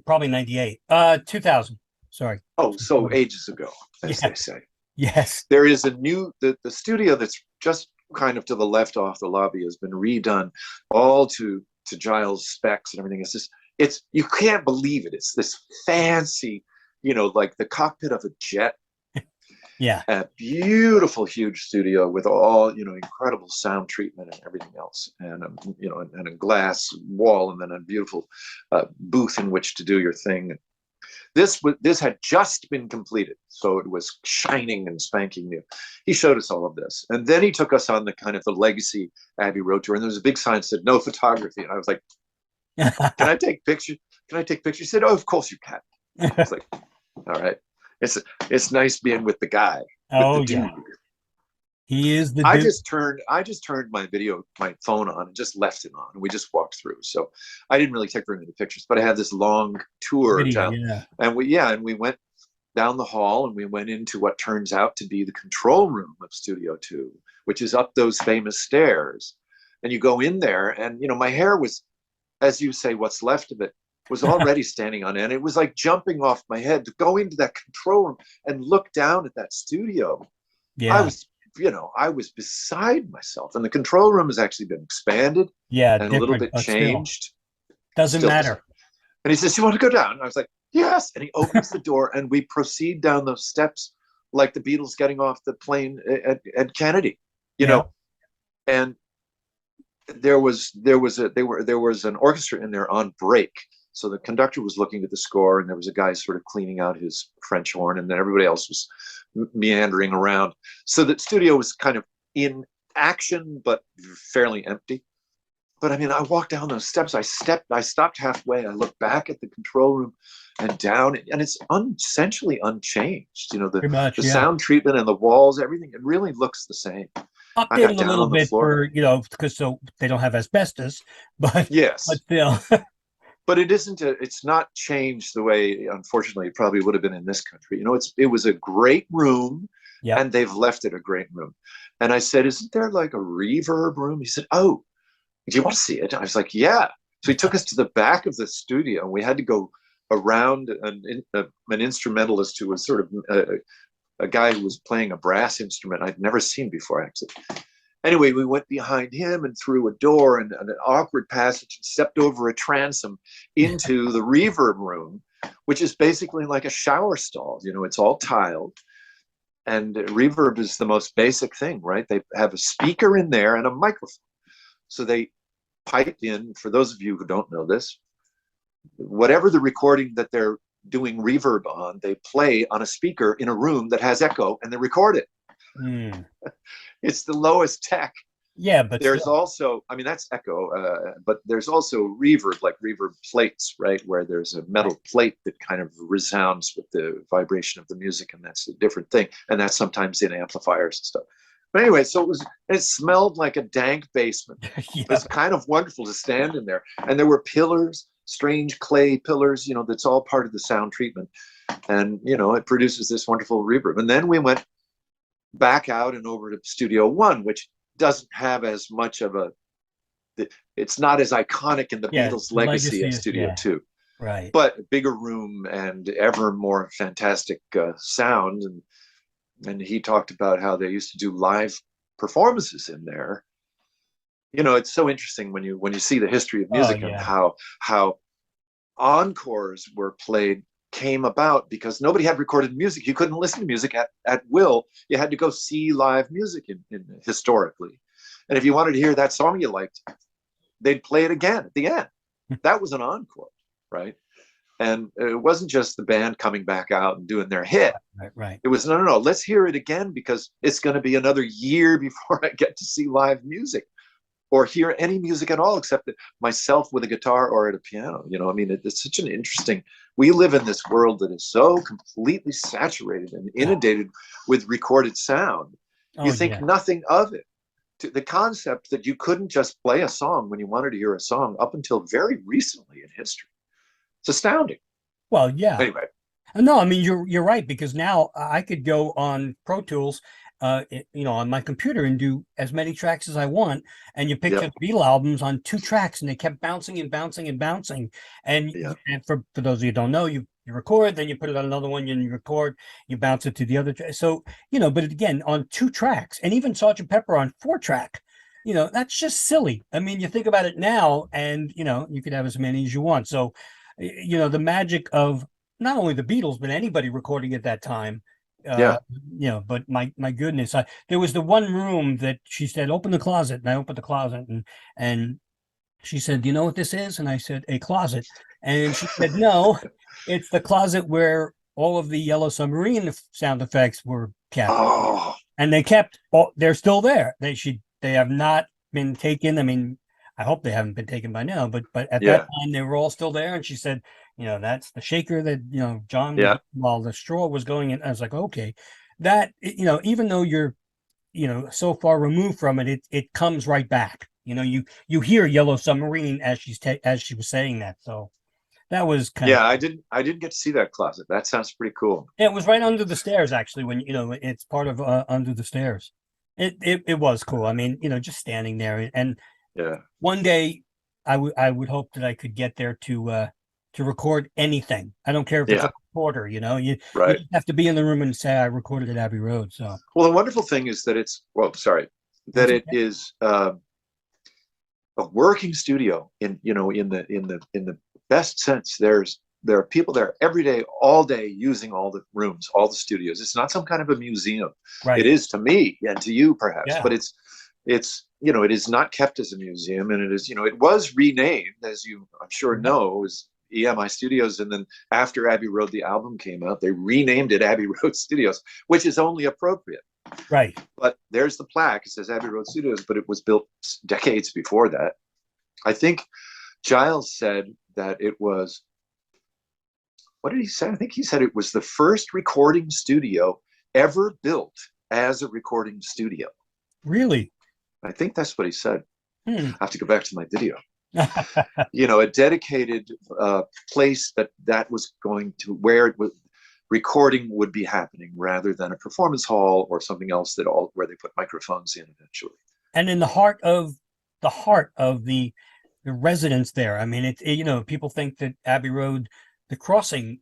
Probably 98. 2000. Sorry. Oh, so ages ago, as they say. Yes. There is a new the studio that's just kind of to the left off the lobby has been redone, all to Giles specs and everything. It's you can't believe it. It's this fancy, like the cockpit of a jet. Yeah. A beautiful, huge studio with all incredible sound treatment and everything else, and and a glass wall, and then a beautiful booth in which to do your thing. This had just been completed, so it was shining and spanking new. He showed us all of this, and then he took us on the kind of the legacy Abbey Road tour, and there was a big sign that said "No photography," and I was like, "Can I take pictures? Can I take pictures?" He said, "Oh, of course you can." I was like, "All right." It's nice being with the guy. Oh, the dude. yeah. He is the I dude. just turned my phone on and just left it on, and we just walked through. So I didn't really take very many pictures, but I had this long tour Video, and we went down the hall, and we went into what turns out to be the control room of Studio 2, which is up those famous stairs. And you go in there, and my hair was, as you say, what's left of it was already standing on end. It was like jumping off my head to go into that control room and look down at that studio. Yeah. I was beside myself. And the control room has actually been expanded Yeah, and a little bit but changed. Doesn't matter. And he says, "You want to go down?" And I was like, "Yes." And he opens the door, and we proceed down those steps like the Beatles getting off the plane at Kennedy, you know. And there was an orchestra in there on break. So the conductor was looking at the score, and there was a guy sort of cleaning out his French horn, and then everybody else was meandering around. So the studio was kind of in action, but fairly empty. But I mean, I walked down those steps. I stopped halfway. I looked back at the control room and down, and it's essentially unchanged. You know, the sound treatment and the walls, everything, it really looks the same. Updated a little bit for, you know, because so they don't have asbestos, but yes, but still. But it's not changed the way, unfortunately, it probably would have been in this country. You know, it was a great room, and they've left it a great room. And I said, "Isn't there like a reverb room?" He said, "Oh, do you want to see it?" I was like, "Yeah." So he took us to the back of the studio, and we had to go around an instrumentalist who was sort of a guy who was playing a brass instrument I'd never seen before, actually. Anyway, we went behind him and through a door and an awkward passage and stepped over a transom into the reverb room, which is basically like a shower stall. You know, it's all tiled. And reverb is the most basic thing, right? They have a speaker in there and a microphone. So they pipe in, for those of you who don't know this, whatever the recording that they're doing reverb on, they play on a speaker in a room that has echo, and they record it. It's the lowest tech. Yeah, but there's also, I mean, that's echo, but there's also reverb, like reverb plates, right? Where there's a metal plate that kind of resounds with the vibration of the music, and that's a different thing. And that's sometimes in amplifiers and stuff. But anyway, so it smelled like a dank basement. It was kind of wonderful to stand in there. And there were pillars, strange clay pillars, you know, that's all part of the sound treatment. And, you know, it produces this wonderful reverb. And then we went back out and over to Studio One, which doesn't have as much of it's not as iconic in the Beatles' legacy as Studio Two. Right. But a bigger room and ever more fantastic sound. And he talked about how they used to do live performances in there. You know, it's so interesting when you see the history of music and how encores were played, came about because nobody had recorded music. You couldn't listen to music at will. You had to go see live music in historically. And if you wanted to hear that song you liked, they'd play it again at the end. That was an encore, right? And it wasn't just the band coming back out and doing their hit. Right. It was, no, let's hear it again because it's going to be another year before I get to see live music or hear any music at all, except that myself with a guitar or at a piano. You know, I mean, it's such an interesting, we live in this world that is so completely saturated and inundated with recorded sound. You think nothing of it. The concept that you couldn't just play a song when you wanted to hear a song up until very recently in history. It's astounding. Well, yeah. Anyway. No, I mean, you're right, because now I could go on Pro Tools, you know, on my computer and do as many tracks as I want. And you picture the Beatles albums on 2 tracks and they kept bouncing and bouncing and bouncing. And for those of you who don't know, you record, then you put it on another one, you record, you bounce it to the other track. So, you know, but again, on 2 tracks, and even Sgt. Pepper on 4 track, you know, that's just silly. I mean, you think about it now and, you know, you could have as many as you want. So, you know, the magic of not only the Beatles, but anybody recording at that time, you know, but my goodness, there was the one room that she said, open the closet. And I opened the closet and she said, do you know what this is? And I said, a closet. And she said, no, it's the closet where all of the Yellow Submarine sound effects were kept. Oh. And they're still there. They have not been taken. I mean, I hope they haven't been taken by now, but at that time they were all still there. And she said, you know, that's the shaker that, you know, John, while the straw was going in. I was like, okay, that, you know, even though you're, you know, so far removed from it, it comes right back. You know, you hear Yellow Submarine as she was saying that. So that was kind of. I didn't get to see that closet. That sounds pretty cool. Yeah, it was right under the stairs, actually, when, you know, it's part of Under the Stairs. It was cool. I mean, you know, just standing there and one day I would hope that I could get there to record anything. I don't care if it's a recorder, you know, you have to be in the room and say I recorded at Abbey Road. So, well, the wonderful thing is that it is a a working studio in the best sense. There are people there every day, all day, using all the rooms, all the studios. It's not some kind of a museum. Right. It is to me and to you perhaps, Yeah. but it's it is not kept as a museum, and it is, it was renamed, as you I'm sure know, as EMI Studios, and then after Abbey Road the album came out, they renamed it Abbey Road Studios, which is only appropriate. Right. But there's the plaque. It says Abbey Road Studios, but it was built decades before that. I think Giles said that it was, what did he say? I think he said it was the first recording studio ever built as a recording studio. Really? I think that's what he said. I have to go back to my video. Hmm. A dedicated place that was going to where it was recording would be happening, rather than a performance hall or something else where they put microphones in eventually. And in the heart of the residents there. I mean, people think that Abbey Road, the crossing,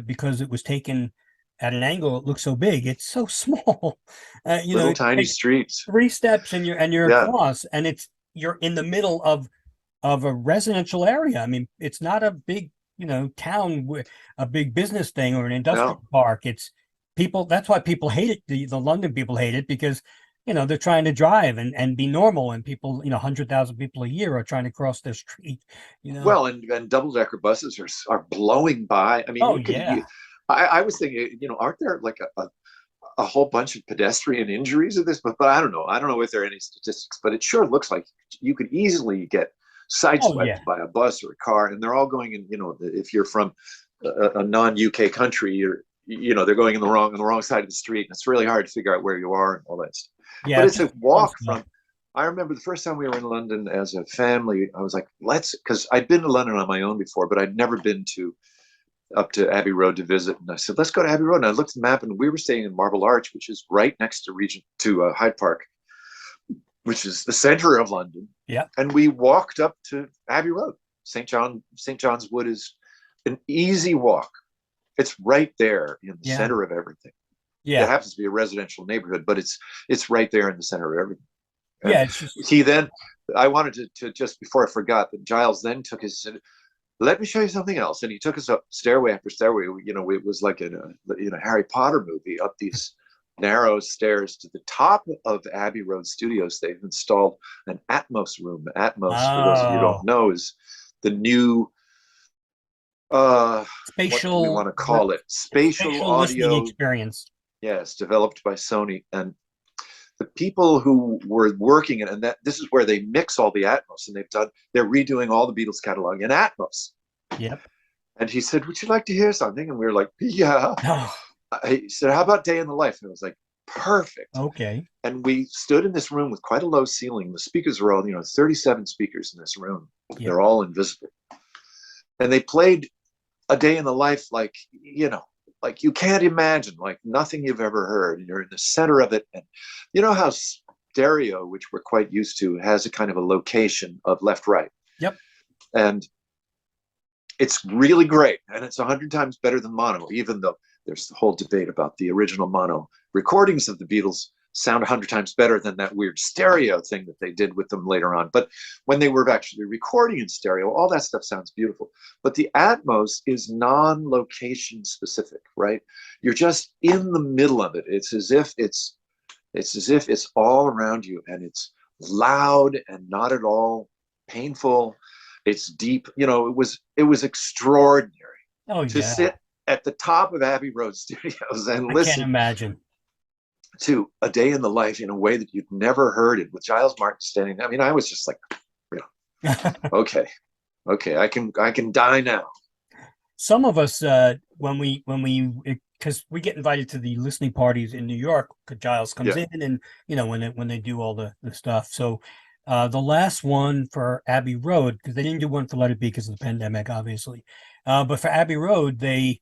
because it was taken at an angle, it looks so big. It's so small. Little tiny streets. 3 steps and you're across, and you're in the middle of a residential area. I mean, it's not a big, town with a big business thing or an industrial park. It's people. That's why people hate it. The London people hate it, because they're trying to drive and be normal, and people, 100,000 people a year are trying to cross their street. Well, and double-decker buses are blowing by. I mean, I was thinking, aren't there like a whole bunch of pedestrian injuries of this? But I don't know. I don't know if there are any statistics, but it sure looks like you could easily get sideswept by a bus or a car, and they're all going in. If you're from a non-UK country, they're going in the wrong side of the street, and it's really hard to figure out where you are and all that stuff. Yeah, but it's a walk from. I remember the first time we were in London as a family, I was like, because I'd been to London on my own before, but I'd never been up to Abbey Road to visit. And I said, let's go to Abbey Road. And I looked at the map, and we were staying in Marble Arch, which is right next to Hyde Park, which is the center of London. Yeah. And we walked up to Abbey Road. St. John's Wood is an easy walk. It's right there in the center of everything. Yeah. It happens to be a residential neighborhood, but it's right there in the center of everything. And I wanted to just, before I forgot, that Giles then said, let me show you something else. And he took us up stairway after stairway. It was like in a Harry Potter movie, up these narrow stairs to the top of Abbey Road Studios. They've installed an Atmos room. Atmos, for those of you who don't know, is the new spatial, what do we want to call it? Spatial audio experience. Yes, developed by Sony. And the people who were working it, and this is where they mix all the Atmos, and they're redoing all the Beatles catalog in Atmos. Yep. And he said, would you like to hear something? And we were like, yeah. He said, how about Day in the Life? And I was like, perfect. Okay. And we stood in this room with quite a low ceiling. The speakers were all, 37 speakers in this room. Yep. They're all invisible. And they played A Day in the Life like you can't imagine, like nothing you've ever heard. And you're in the center of it. And you know how stereo, which we're quite used to, has a kind of a location of left-right. Yep. And it's really great. And it's 100 times better than mono, even though there's the whole debate about the original mono recordings of the Beatles sound 100 times better than that weird stereo thing that they did with them later on. But when they were actually recording in stereo, all that stuff sounds beautiful. But the Atmos is non-location specific, right? You're just in the middle of it. It's as if it's all around you, and it's loud and not at all painful. It's deep. It was extraordinary to sit at the top of Abbey Road Studios and listen. I can't imagine. To A Day in the Life in a way that you'd never heard it, with Giles Martin standing. I mean, I was just like, okay, I can die now. Some of us, when we because we get invited to the listening parties in New York, Giles comes in, and when they do all the stuff. So the last one for Abbey Road, because they didn't do one for Let It Be because of the pandemic, obviously, but for Abbey Road, we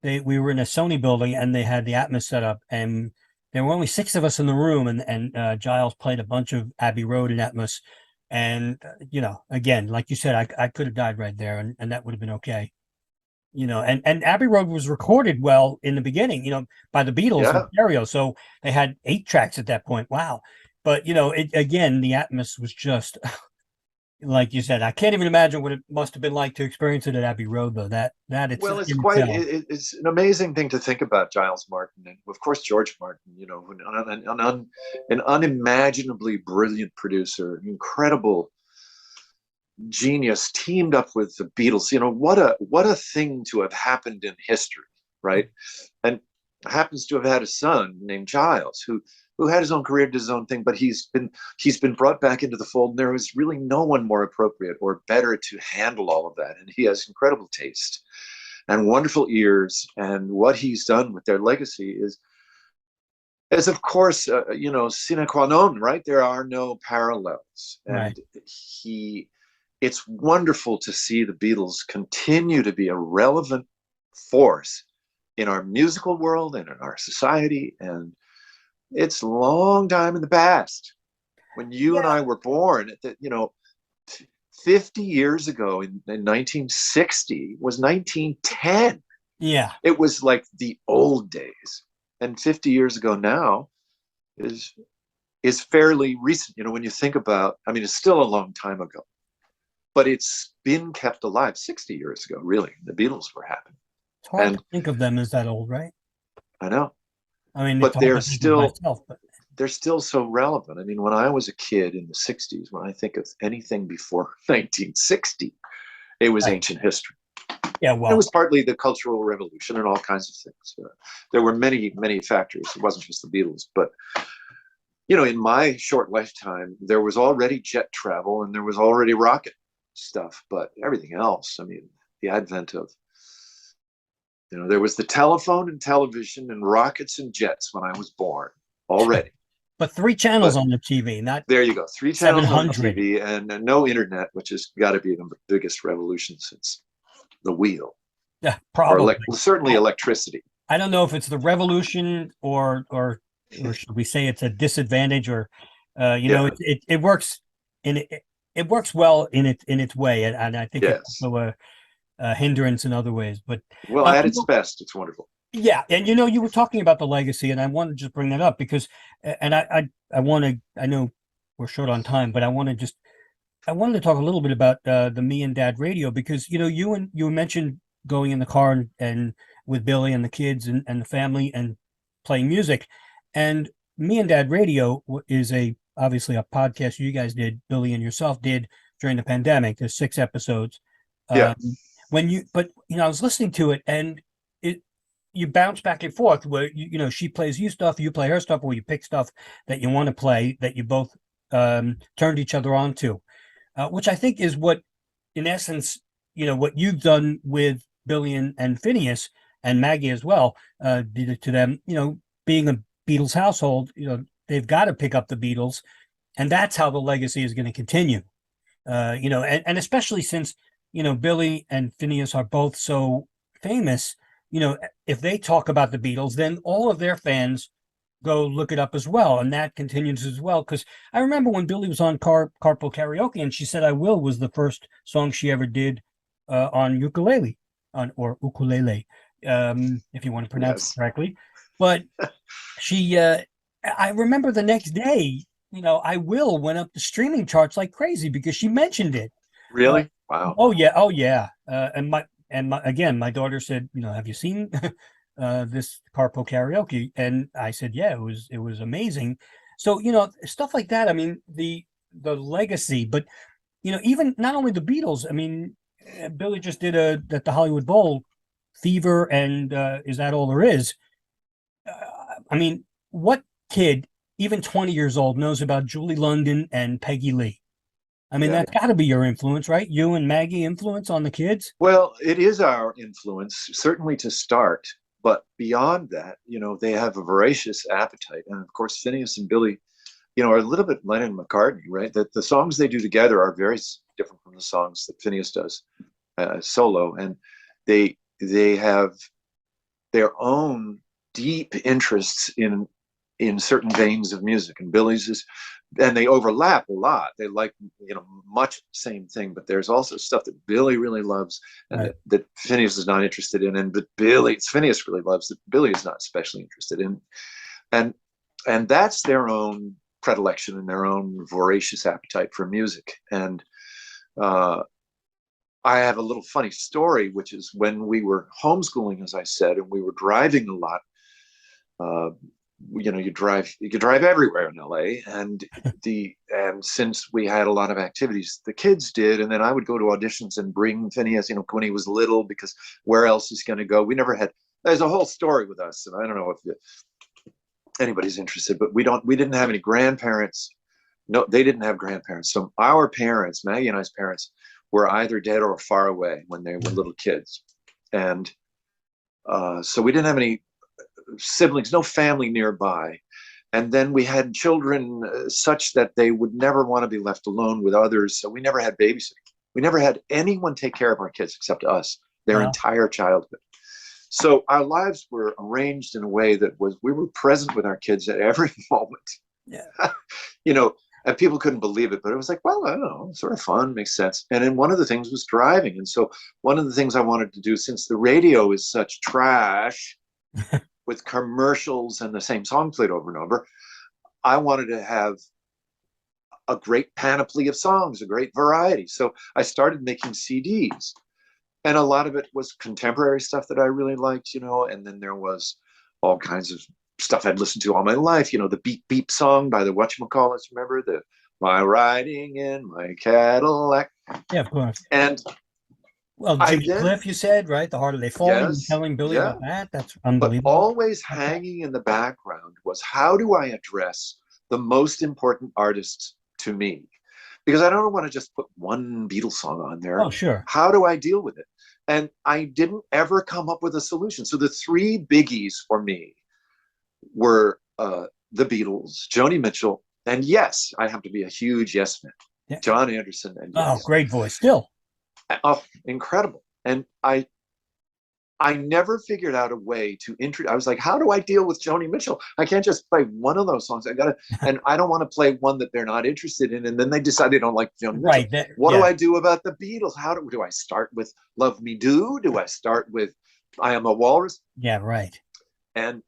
were in a Sony building, and they had the Atmos set up, and there were only 6 of us in the room, and Giles played a bunch of Abbey Road in Atmos. And, again, like you said, I could have died right there, and that would have been okay. And Abbey Road was recorded well in the beginning, by the Beatles in stereo. So they had 8 tracks at that point. Wow. But, again, the Atmos was just, like you said, I can't even imagine what it must have been like to experience it at Abbey Road, though. That it's Well, it's in quite itself. it's an amazing thing to think about Giles Martin and of course George Martin. You know, an unimaginably brilliant producer, incredible genius, teamed up with the Beatles. You know, what a thing to have happened in history, right? And happens to have had a son named Giles who had his own career, did his own thing, but he's been brought back into the fold, and there was really no one more appropriate or better to handle all of that. And he has incredible taste and wonderful ears, and what he's done with their legacy is of course, you know, sine qua non, right? There are no parallels, Right. and it's wonderful to see the Beatles continue to be a relevant force in our musical world and in our society. And it's a long time in the past. When you and Yeah. I were born, you know, 50 years ago in 1960 was 1910. Yeah. It was like the old days. And 50 years ago now is fairly recent. You know, when you think about, I mean, it's still a long time ago, but it's been kept alive 60 years ago, really. The Beatles were happening. It's hard And to think of them as that old, right? I know, I mean, it's but hard to think of myself, but they're still so relevant. I mean, when I was a kid in the 60s, when I think of anything before 1960, it was right. ancient history. Yeah, It well, was partly the Cultural Revolution and all kinds of things. There were many, many factors. It wasn't just the Beatles, but you know, in my short lifetime, there was already jet travel and there was already rocket stuff, but everything else, I mean, the advent of, you know, there was the telephone and television and rockets and jets when I was born already. but 3 channels But on the TV, not there you go, 3 channels on the 700. TV and no internet, which has got to be the biggest revolution since the wheel, Yeah, or probably. certainly electricity. I don't know if it's the revolution or should we say it's a disadvantage or you know Yeah, it works in it works well in its way, and I think it's yes. also a hindrance in other ways. But Well, at you its know, best, it's wonderful. yeah, and you know you were talking about the legacy, and I want to just bring that up because and I want to, I know we're short on time, but I wanted to talk a little bit about the Me and Dad radio because you know you mentioned going in the car and with Billie and the kids and the family and playing music, and Me and Dad radio is obviously a podcast you guys did, Billie and yourself did during the pandemic. There's 6 episodes. Yeah. But you know I was listening to it and it you bounce back and forth where you know she plays you stuff, you play her stuff, or you pick stuff that you want to play that you both turned each other on to, which I think is what, in essence, you know, what you've done with Billie and Finneas and Maggie as well, did to them. You know, being a Beatles household, you know, they've got to pick up the Beatles, and that's how the legacy is going to continue. You know, and especially since you know Billie and Finneas are both so famous. You know, if they talk about the Beatles, then all of their fans go look it up as well, and that continues as well. Because I remember when Billie was on Carpool Karaoke, and she said "I Will" was the first song she ever did on ukulele, or ukulele, if you want to pronounce it Yes. correctly. But she, I remember the next day, you know, "I Will" went up the streaming charts like crazy because she mentioned it. Uh, Really? Wow. oh yeah, oh yeah, again, my daughter said, you know, have you seen this carpool karaoke? And I said, yeah, it was amazing. So, you know, stuff like that. I mean, the legacy, but you know, even not only the Beatles. I mean, Billy just did at the Hollywood Bowl, Fever, and Is That All There Is? I mean, what kid, even 20 years old, knows about Julie London and Peggy Lee? I mean, Yeah. that's got to be your influence, right? You and Maggie influence on the kids. Well, it is our influence, certainly to start. But beyond that, you know, they have a voracious appetite. And of course, Phineas and Billie, you know, are a little bit Lennon and McCartney, right? That the songs they do together are very different from the songs that Phineas does solo. And they have their own deep interests in certain veins of music, and Billie's is, and they overlap a lot. They like, you know, much the same thing, but there's also stuff that Billie really loves and Right. that Phineas is not interested in, and that Phineas really loves that Billie is not especially interested in, and and that's their own predilection and their own voracious appetite for music. And Uh, I have a little funny story, which is when we were homeschooling, as I said, and we were driving a lot. Uh, you drive everywhere in LA, and since we had a lot of activities, the kids did, and then I would go to auditions and bring Finneas, when he was little, because where else is going to go? We never had. There's a whole story with us, and I don't know if anybody's interested, but we didn't have any grandparents. No, they didn't have grandparents. So our parents, Maggie and I's parents, were either dead or far away when they were little kids, and so we didn't have any siblings, no family nearby. And then we had children such that they would never want to be left alone with others. So we never had babysitting. We never had anyone take care of our kids except us, their entire childhood. So our lives were arranged in a way that we were present with our kids at every moment. Yeah. And people couldn't believe it, but it was like, well, I don't know, sort of fun, makes sense. And then one of the things was driving. And so one of the things I wanted to do, since the radio is such trash with commercials and the same song played over and over, I wanted to have a great panoply of songs, a great variety. So I started making CDs. And a lot of it was contemporary stuff that I really liked, and then there was all kinds of stuff I'd listened to all my life, the Beep Beep song by the whatchamacallits, remember? The My Riding in My Cadillac. Yeah, of course. And Jimmy Cliff, you said, right? The Harder They Fall. Yes, telling Billie about that. That's unbelievable. But always hanging in the background was, how do I address the most important artists to me? Because I don't want to just put one Beatles song on there. Oh, sure. How do I deal with it? And I didn't ever come up with a solution. So the three biggies for me were the Beatles, Joni Mitchell, and yes, I have to be a huge Yes fan. Yeah. John Anderson. And yes. Oh, great voice still. Oh, incredible. And I never figured out a way to I was like, how do I deal with Joni Mitchell? I can't just play one of those songs. And I don't want to play one that they're not interested in. And then they decide they don't like Joni Mitchell. Right. What do I do about the Beatles? How do I start with Love Me Do? Do I start with I Am a Walrus? Yeah, right. And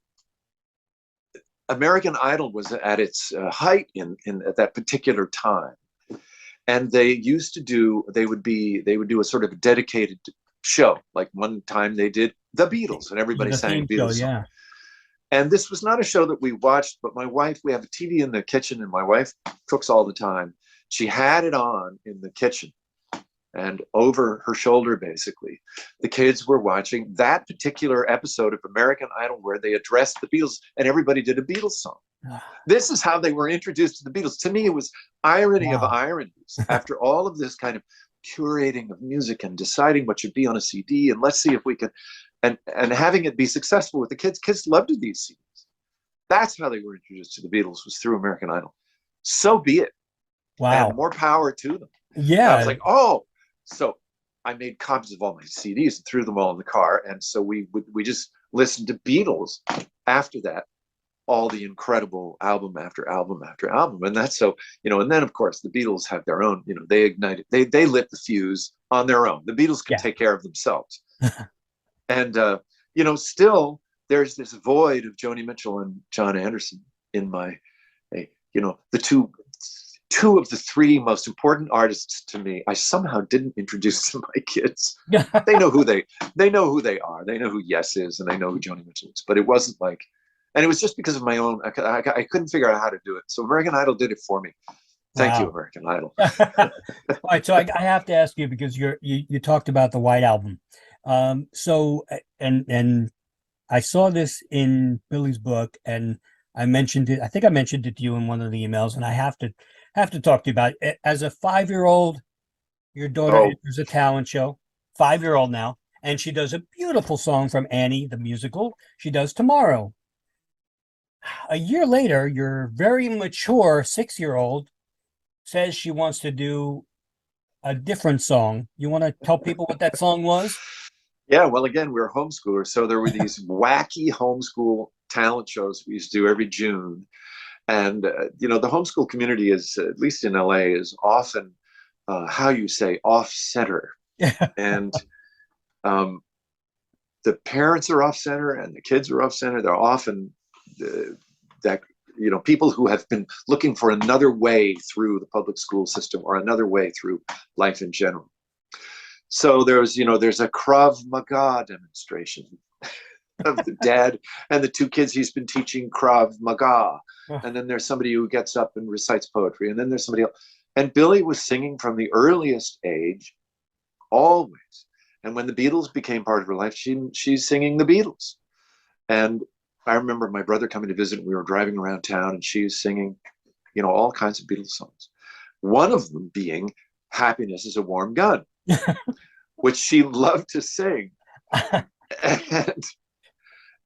American Idol was at its height at that particular time. And they used to they would do a sort of dedicated show. Like one time they did the Beatles, and everybody sang Beatles. Show, yeah. And this was not a show that we watched, but my wife, we have a TV in the kitchen, and my wife cooks all the time. She had it on in the kitchen, and over her shoulder, basically, the kids were watching that particular episode of American Idol where they addressed the Beatles, and everybody did a Beatles song. This is how they were introduced to the Beatles. To me, it was irony of ironies. After all of this kind of curating of music and deciding what should be on a CD, and let's see if we can, and having it be successful with the kids. Kids loved these CDs. That's how they were introduced to the Beatles, was through American Idol. So be it. Wow. And more power to them. Yeah. I was like, oh. So I made copies of all my CDs and threw them all in the car. And so we just listened to Beatles after that, all the incredible album after album after album. And that's so, and then of course the Beatles have their own, they ignited, they lit the fuse on their own. The Beatles could take care of themselves. And, still there's this void of Joni Mitchell and John Anderson in my, the two of the three most important artists to me. I somehow didn't introduce to my kids. They know who they are. They know who Yes is, and they know who Joni Mitchell is. But it wasn't like, and it was just because of my own. I couldn't figure out how to do it. So American Idol did it for me. Thank you, American Idol. All right, so I have to ask you, because you talked about the White Album. So I saw this in Billie's book, and I mentioned it. I think I mentioned it to you in one of the emails, and I have to talk to you about it. As a 5-year-old, your daughter enters a talent show, 5-year-old now, and she does a beautiful song from Annie, the musical. She does Tomorrow. A year later, your very mature 6-year-old says she wants to do a different song. You want to tell people what that song was? Yeah, well, again, we were homeschoolers, so there were these wacky homeschool talent shows we used to do every June. And, the homeschool community is, at least in LA, is often, off-center. And the parents are off-center and the kids are off-center. They're often that people who have been looking for another way through the public school system or another way through life in general. So there's a Krav Maga demonstration of the dad and the two kids he's been teaching Krav Maga. And then there's somebody who gets up and recites poetry. And then there's somebody else. And Billie was singing from the earliest age, always. And when the Beatles became part of her life, she's singing the Beatles. And I remember my brother coming to visit, and we were driving around town, and she was singing, all kinds of Beatles songs. One of them being Happiness is a Warm Gun, which she loved to sing. And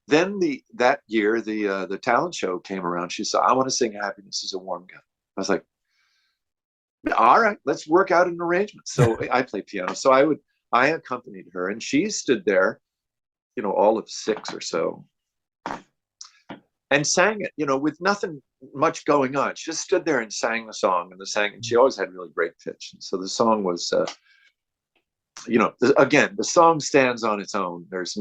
then that year, the talent show came around. She said, I want to sing Happiness is a Warm Gun. I was like, all right, let's work out an arrangement. So I play piano. So I accompanied her, and she stood there, all of 6 or so, and sang it, with nothing much going on. She just stood there and sang the song, and she always had really great pitch. And so the song was, again, the song stands on its own. There's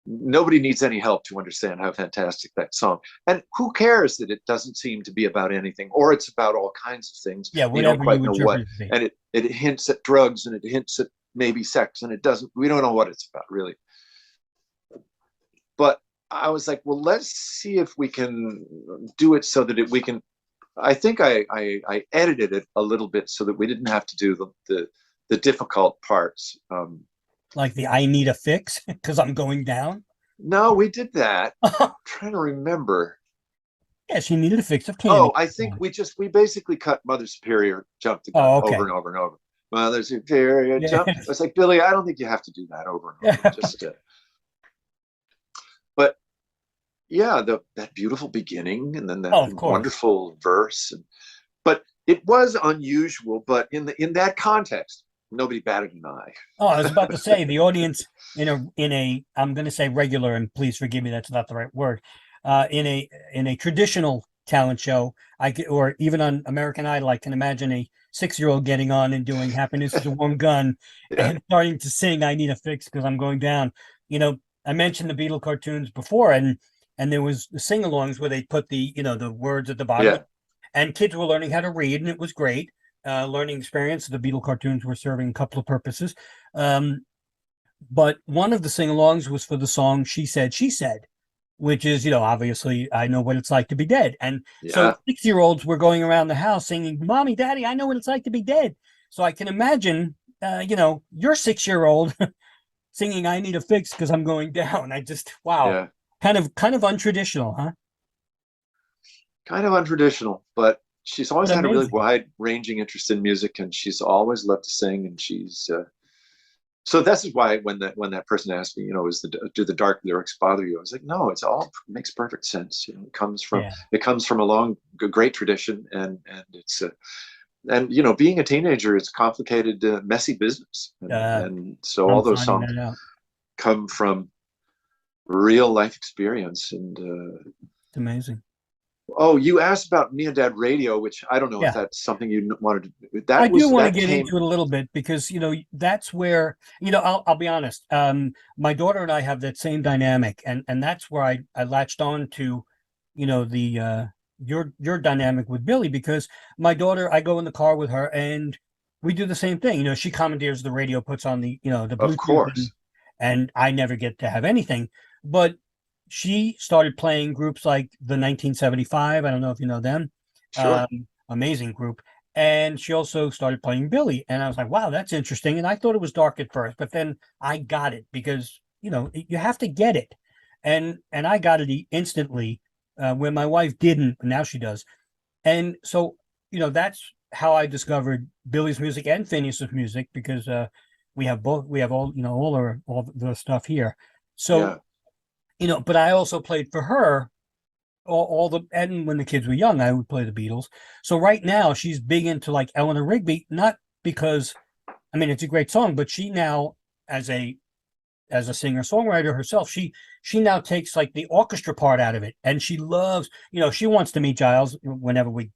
nobody needs any help to understand how fantastic that song. And who cares that it doesn't seem to be about anything, or it's about all kinds of things. Yeah, we don't quite know what. And it hints at drugs, and it hints at maybe sex, and we don't know what it's about, really. But I was like, well, let's see if we can do it so that we can. I think I edited it a little bit so that we didn't have to do the difficult parts. Like the I need a fix because I'm going down? No, we did that. I'm trying to remember. Yeah, she needed a fix of candy. Oh, I think we basically cut Mother Superior Jump the Gun over and over and over. Mother Superior Jump. I was like, Billie, I don't think you have to do that over and over. Just but yeah, that beautiful beginning, and then that wonderful verse. But it was unusual, but in that context, nobody batted an eye. Oh, I was about to say the audience in a I'm going to say regular, and please forgive me, that's not the right word. In a traditional talent show, or even on American Idol, I can imagine a 6-year-old getting on and doing Happiness is a Warm Gun and starting to sing I Need a Fix because I'm going down. I mentioned the Beatles cartoons before, and there was the sing-alongs where they put the the words at the bottom, and kids were learning how to read, and it was great. Learning experience. The Beatles cartoons were serving a couple of purposes. But one of the sing-alongs was for the song She Said, She Said, which is, obviously I know what it's like to be dead. And so 6-year-olds were going around the house singing, Mommy, Daddy, I know what it's like to be dead. So I can imagine, your 6-year-old singing I Need a Fix because I'm going down. I just, wow. Yeah. Kind of untraditional, huh? Kind of untraditional, but she's always had a really wide-ranging interest in music, and she's always loved to sing. And she's so this is why when that person asked me, do the dark lyrics bother you? I was like, no, it makes perfect sense. It comes from a long, great tradition, and it's and being a teenager, it's complicated, messy business, and so all those songs come from real life experience, and it's amazing. Oh, you asked about Me and Dad Radio, which I don't know if that's something you wanted to do. I do want to get into it a little bit because, that's where, I'll be honest. My daughter and I have that same dynamic, and that's where I latched on to, your dynamic with Billie, because my daughter, I go in the car with her and we do the same thing. She commandeers the radio, puts on the Bluetooth, of course, and I never get to have anything, but she started playing groups like the 1975. I don't know if you know them. Sure. Amazing group. And she also started playing Billie. And I was like, wow, that's interesting. And I thought it was dark at first, but then I got it because, you have to get it. And I got it instantly when my wife didn't. Now she does. And so, that's how I discovered Billie's music and Finneas' music, because we have both. We have all the stuff here. So, but I also played for her and when the kids were young, I would play the Beatles. So right now she's big into like Eleanor Rigby, not because, it's a great song, but she now, as a singer-songwriter herself, she now takes like the orchestra part out of it. And she loves, she wants to meet Giles whenever we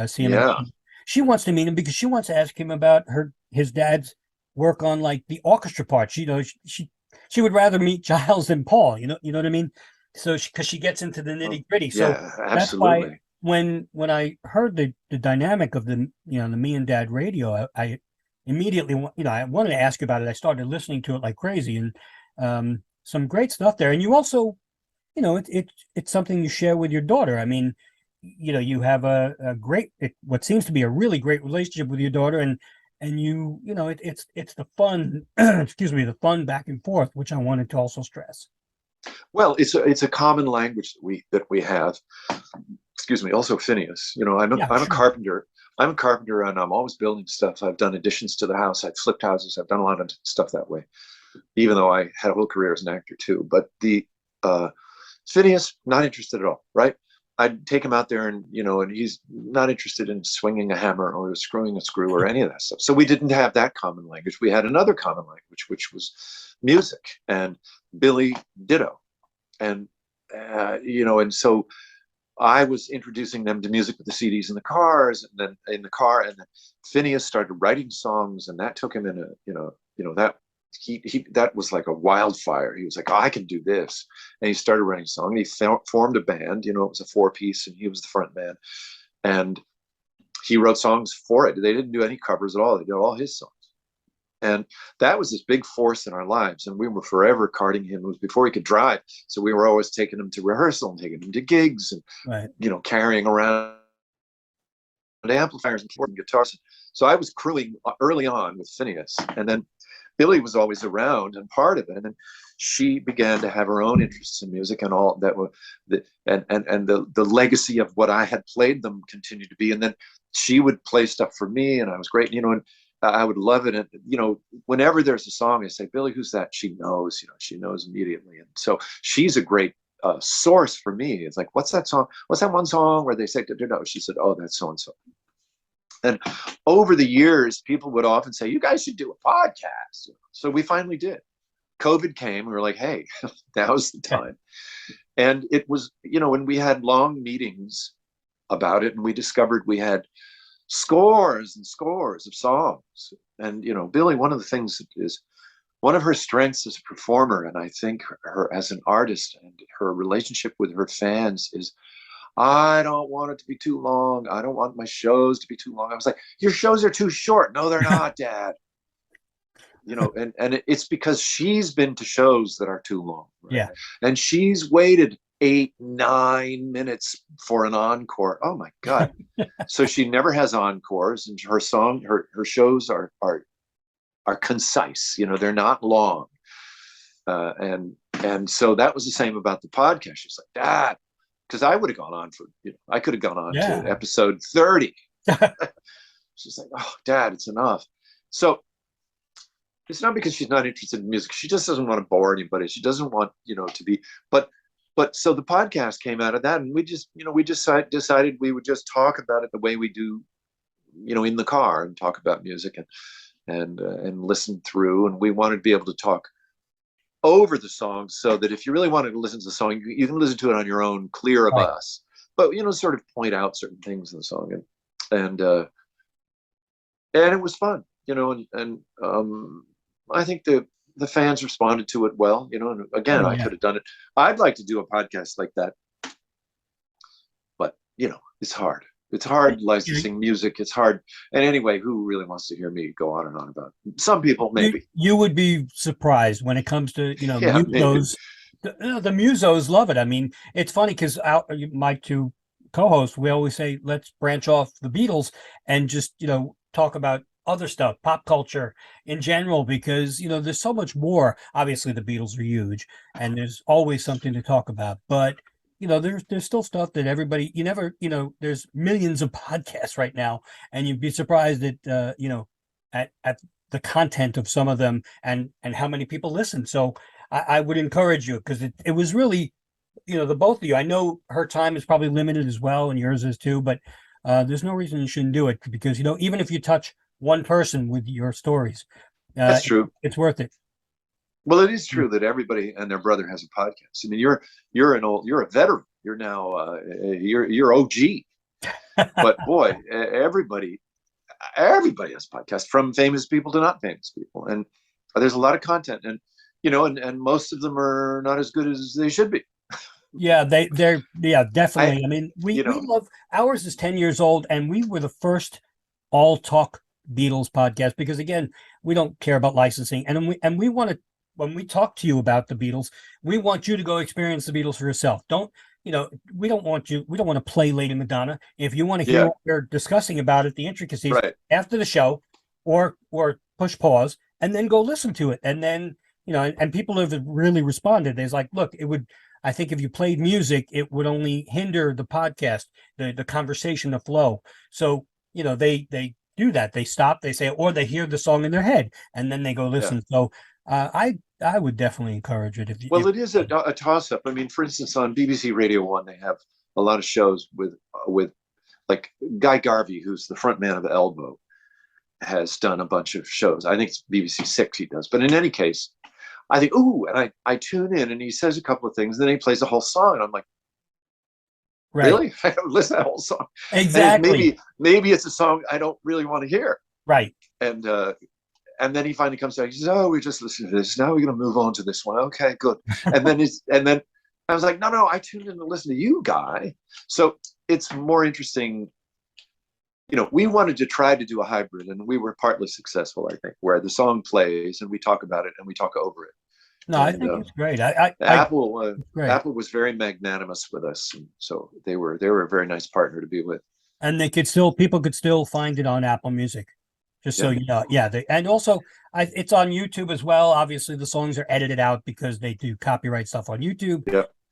see him. Yeah. She wants to meet him because she wants to ask him about his dad's work on like the orchestra part. She would rather meet Giles than Paul. You know what I mean? So because she gets into the nitty gritty. So Yeah, that's why absolutely. when I heard the dynamic of the the Me and Dad radio, I immediately I wanted to ask you about it. I started listening to it like crazy, and some great stuff there. And you also, it's something you share with your daughter. I mean, you have a great, what seems to be a really great relationship with your daughter, and it's the fun, excuse me, the fun back and forth, which I wanted to also stress. Well, it's a common language that we have. Excuse me. Also, Finneas. Yeah, I'm a sure. carpenter. I'm a carpenter, and I'm always building stuff. I've done additions to the house. I've flipped houses. I've done a lot of stuff that way. Even though I had a whole career as an actor too. But the Finneas, not interested at all. Right? I'd take him out there, and he's not interested in swinging a hammer or screwing a screw or any of that stuff. So we didn't have that common language. We had another common language, which was music, and Billie ditto. And and so I was introducing them to music with the CDs in the cars, and then in the car, and then Finneas started writing songs, and that took him in that that was like a wildfire. He was like, oh, I can do this, and he started writing songs. He formed a band. It was a 4-piece, and he was the front man, and he wrote songs for it. They didn't do any covers at all. They did all his songs. And that was this big force in our lives. And we were forever carting him. It was before he could drive. So we were always taking him to rehearsal and taking him to gigs and, Right. Carrying around amplifiers and keyboards and guitars. So I was crewing early on with Finneas. And then Billie was always around and part of it. And then she began to have her own interests in music, and all that were and the legacy of what I had played them continued to be. And then she would play stuff for me, and I was great, and I would love it. And, whenever there's a song, I say, Billie, who's that? She knows, she knows immediately. And so she's a great source for me. It's like, what's that song? What's that one song where they say, no? She said, oh, that's so-and-so. And over the years, people would often say, you guys should do a podcast. So we finally did. COVID came. We were like, hey, now's the time. And it was, when we had long meetings about it, and we discovered we had scores and scores of songs. And Billie, one of the things that is one of her strengths as a performer, and I think her as an artist, and her relationship with her fans is, I don't want it to be too long. I don't want my shows to be too long. I was like, your shows are too short. No, they're not, Dad. And it's because she's been to shows that are too long. Right? Yeah. And she's waited 8-9 minutes for an encore. Oh my God. So she never has encores, and her shows are concise. They're not long. And so that was the same about the podcast. She's like, Dad, because I would have gone on for, I could have gone on to episode 30. She's like, oh, Dad, it's enough. So it's not because she's not interested in music. She just doesn't want to bore anybody. She doesn't want, to be, but so the podcast came out of that, and we just decided we would just talk about it the way we do, in the car, and talk about music and listen through. And we wanted to be able to talk over the songs, so that if you really wanted to listen to the song, you can listen to it on your own, clear of us. But sort of point out certain things in the song, and it was fun, and I think the fans responded to it well, and again, I could have done it. I'd like to do a podcast like that, but it's hard. It's hard licensing music. It's hard. And anyway, who really wants to hear me go on and on about it? Some people, maybe. You would be surprised when it comes to, musos. The musos love it. I mean, it's funny because my two co-hosts, we always say, let's branch off the Beatles and just, talk about other stuff, pop culture in general, because, there's so much more. Obviously, the Beatles are huge, and there's always something to talk about. But there's still stuff that everybody, there's millions of podcasts right now, and you'd be surprised at at the content of some of them, and how many people listen. So I would encourage you, because it was really, the both of you. I know her time is probably limited as well, and yours is too, but there's no reason you shouldn't do it, because even if you touch one person with your stories, that's true. It's worth it. Well, it is true that everybody and their brother has a podcast. I mean, you're a veteran. You're now you're OG. But boy, everybody has podcasts, from famous people to not famous people, and there's a lot of content, and and most of them are not as good as they should be. Yeah, they're I, definitely. I mean, you we know, love ours is 10 years old, and we were the first all talk Beatles podcast because again, we don't care about licensing, and we want to when we talk to you about the Beatles, we want you to go experience the Beatles for yourself. Don't we don't want to play Lady Madonna. If you want to hear yeah, what we're discussing about it, the intricacies right. after the show, or push pause and then go listen to it. And then, and people have really responded. There's like, look, it would I think if you played music, it would only hinder the podcast, the conversation, the flow. So, they do that. They stop, they say, or they hear the song in their head and then they go Yeah. listen. So I would definitely encourage it if Well, it is a toss up. I mean, for instance, on BBC Radio One, they have a lot of shows with like Guy Garvey, who's the front man of Elbow, has done a bunch of shows. I think it's BBC Six he does. But in any case, I think, ooh, and I tune in and he says a couple of things, and then he plays a whole song, and I'm like, right. really? I don't listen to that whole song. And Exactly. maybe it's a song I don't really want to hear. Right. And and then he finally comes down. He says, "Oh, we just listened to this. Now we're going to move on to this one. Okay, good." And then I was like, "No, I tuned in to listen to you, Guy." So it's more interesting. We wanted to try to do a hybrid, and we were partly successful, I think, where the song plays and we talk about it and we talk over it. No, I And think it's great. I it's great. Apple was very magnanimous with us, and so they were a very nice partner to be with. And people could still find it on Apple Music. Just so Yeah, you know. Yeah, and also it's on YouTube as well. Obviously, the songs are edited out because they do copyright stuff on YouTube.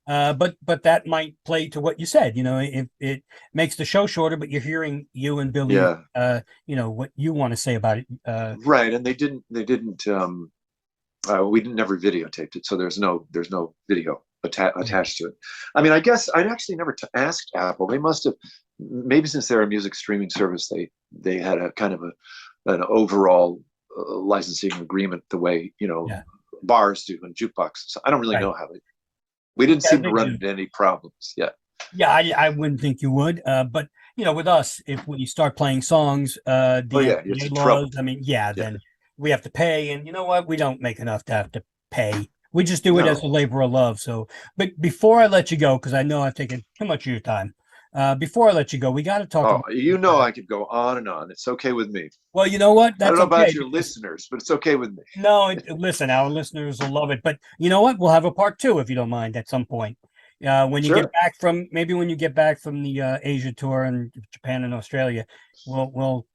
yeah, But that might play to what you said. If it makes the show shorter, but you're hearing you and Billie, yeah. what you want to say about it. Right, and they didn't. We never videotaped it, so there's no video attached to it. I mean, I guess I'd actually never asked Apple. They must have, maybe since they're a music streaming service, they had a kind of an overall licensing agreement the way Yeah, bars do and jukeboxes. So I don't really right. know how we didn't Yeah, seem to they run do. into any problems yet. Yeah, I wouldn't think you would. But with us, if we start playing songs, Oh the yeah, it's MPA a laws, trouble. I mean, yeah, Yeah, then we have to pay, and you know what? We don't make enough to have to pay. We just do it as no. a labor of love. So, but before I let you go, because I know I've taken too much of your time, before I let you go, we got to talk Oh, about. I could go on and on. It's okay with me. Well, you know what? I don't That's know about okay your because listeners, but it's okay with me. no, listen, our listeners will love it. But you know what? We'll have a part two if you don't mind at some point. When you get Sure. back from maybe when you get back from the Asia tour and Japan and Australia, we'll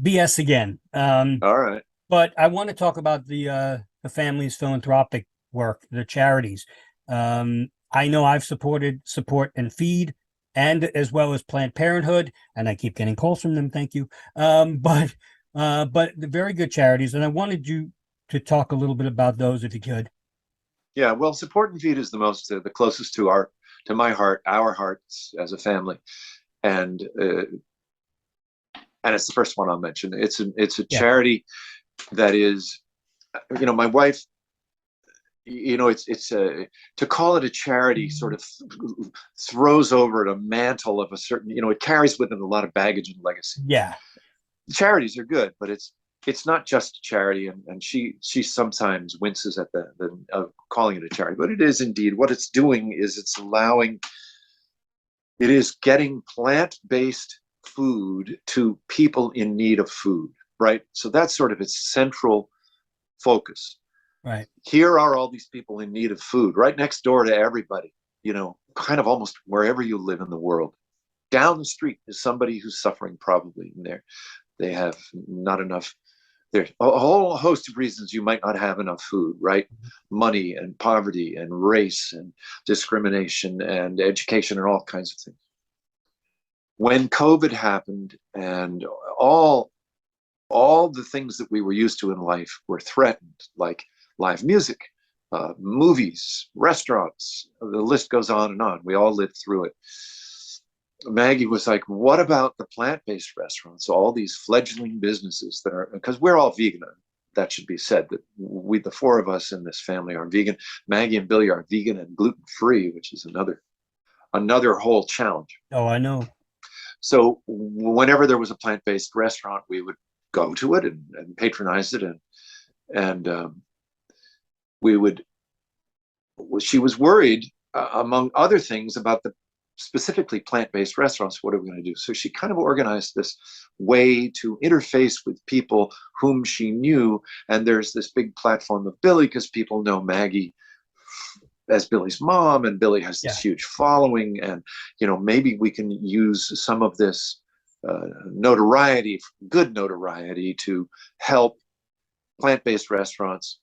BS again. All right. But I want to talk about the family's philanthropic work, the charities. I know I've support and feed, and as well as Planned Parenthood, and I keep getting calls from them. Thank you. But the very good charities, and I wanted you to talk a little bit about those if you could. Yeah. Well, support and feed is the closest to my heart, our hearts as a family, and it's the first one I'll mention. It's a Yeah. charity that is, my wife. It's to call it a charity sort of throws over it a mantle of a certain. It carries with it a lot of baggage and legacy. Yeah. Charities are good, but it's not just a charity, and she sometimes winces at the of calling it a charity, but it is indeed what it's doing. Is it is getting plant-based food to people in need of food, right? So that's sort of its central focus. Right. Here are all these people in need of food right next door to everybody, kind of almost wherever you live in the world. Down the street is somebody who's suffering, probably in there. They have not enough. There's a whole host of reasons you might not have enough food, right? Money and poverty and race and discrimination and education and all kinds of things. When COVID happened and all the things that we were used to in life were threatened, like live music, movies, restaurants, the list goes on and on. We all lived through it. Maggie was like, what about the plant-based restaurants, all these fledgling businesses that are, because we're all vegan. That should be said, that the four of us in this family are vegan. Maggie and Billie are vegan and gluten-free, which is another whole challenge. Oh, I know. So whenever there was a plant-based restaurant, we would go to it and patronize it. And she was worried among other things, about the specifically plant-based restaurants. What are we going to do? So she kind of organized this way to interface with people whom she knew. And there's this big platform of Billie, because people know Maggie as Billie's mom, and Billie has this huge following. And, maybe we can use some of this notoriety, good notoriety, to help plant-based restaurants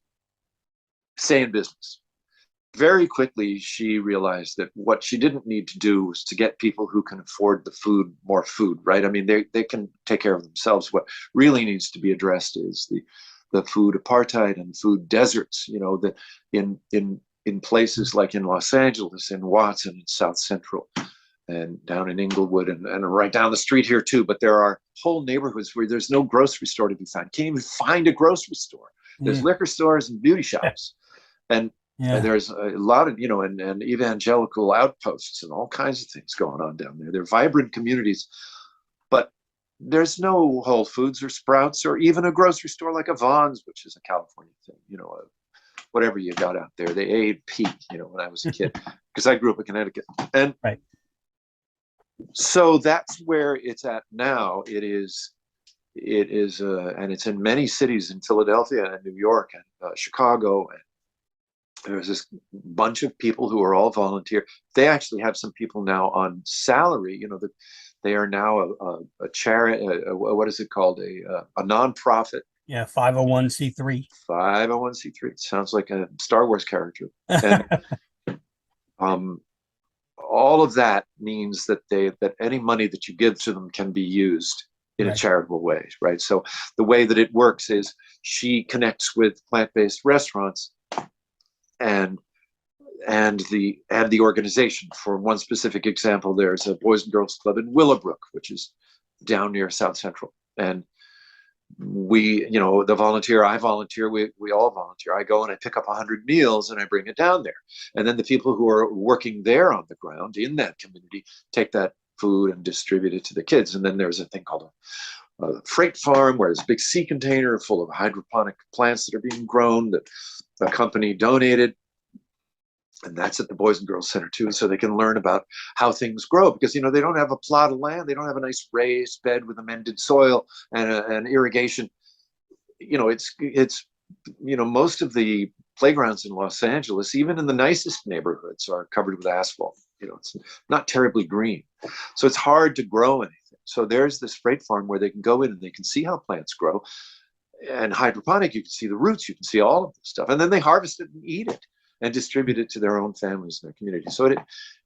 stay in business. Very quickly, she realized that what she didn't need to do was to get people who can afford the food more food, right? I mean, they can take care of themselves. What really needs to be addressed is the food apartheid and food deserts, that in places like in Los Angeles, in Watts, and in South Central, and down in Inglewood, and right down the street here too. But there are whole neighborhoods where there's no grocery store to be found. Can't even find a grocery store. There's liquor stores and beauty shops. And there's a lot of, and evangelical outposts and all kinds of things going on down there. They're vibrant communities, but there's no Whole Foods or Sprouts or even a grocery store like a Vons, which is a California thing, whatever you got out there. They ate P, when I was a kid, because I grew up in Connecticut. And so that's where it's at now. It is, and it's in many cities, in Philadelphia and New York and Chicago, and there's this bunch of people who are all volunteer. They actually have some people now on salary, that they are now a charity, what is it called? A nonprofit. Yeah, 501c3. 501c3. It sounds like a Star Wars character. And all of that means that that any money that you give to them can be used in a charitable way, right? So the way that it works is she connects with plant-based restaurants and the organization. For one specific example, there's a Boys and Girls Club in Willowbrook, which is down near South Central. And we, I volunteer, we all volunteer. I go and I pick up 100 meals and I bring it down there. And then the people who are working there on the ground in that community take that food and distribute it to the kids. And then there's a thing called a freight farm, where there's a big sea container full of hydroponic plants that are being grown that a company donated. And that's at the Boys and Girls Center too, so they can learn about how things grow, because they don't have a plot of land, they don't have a nice raised bed with amended soil and irrigation. It's most of the playgrounds in Los Angeles, even in the nicest neighborhoods, are covered with asphalt. It's not terribly green, so it's hard to grow anything. So there's this freight farm where they can go in and they can see how plants grow. And hydroponic, you can see the roots, you can see all of the stuff, and then they harvest it and eat it and distribute it to their own families and their community. So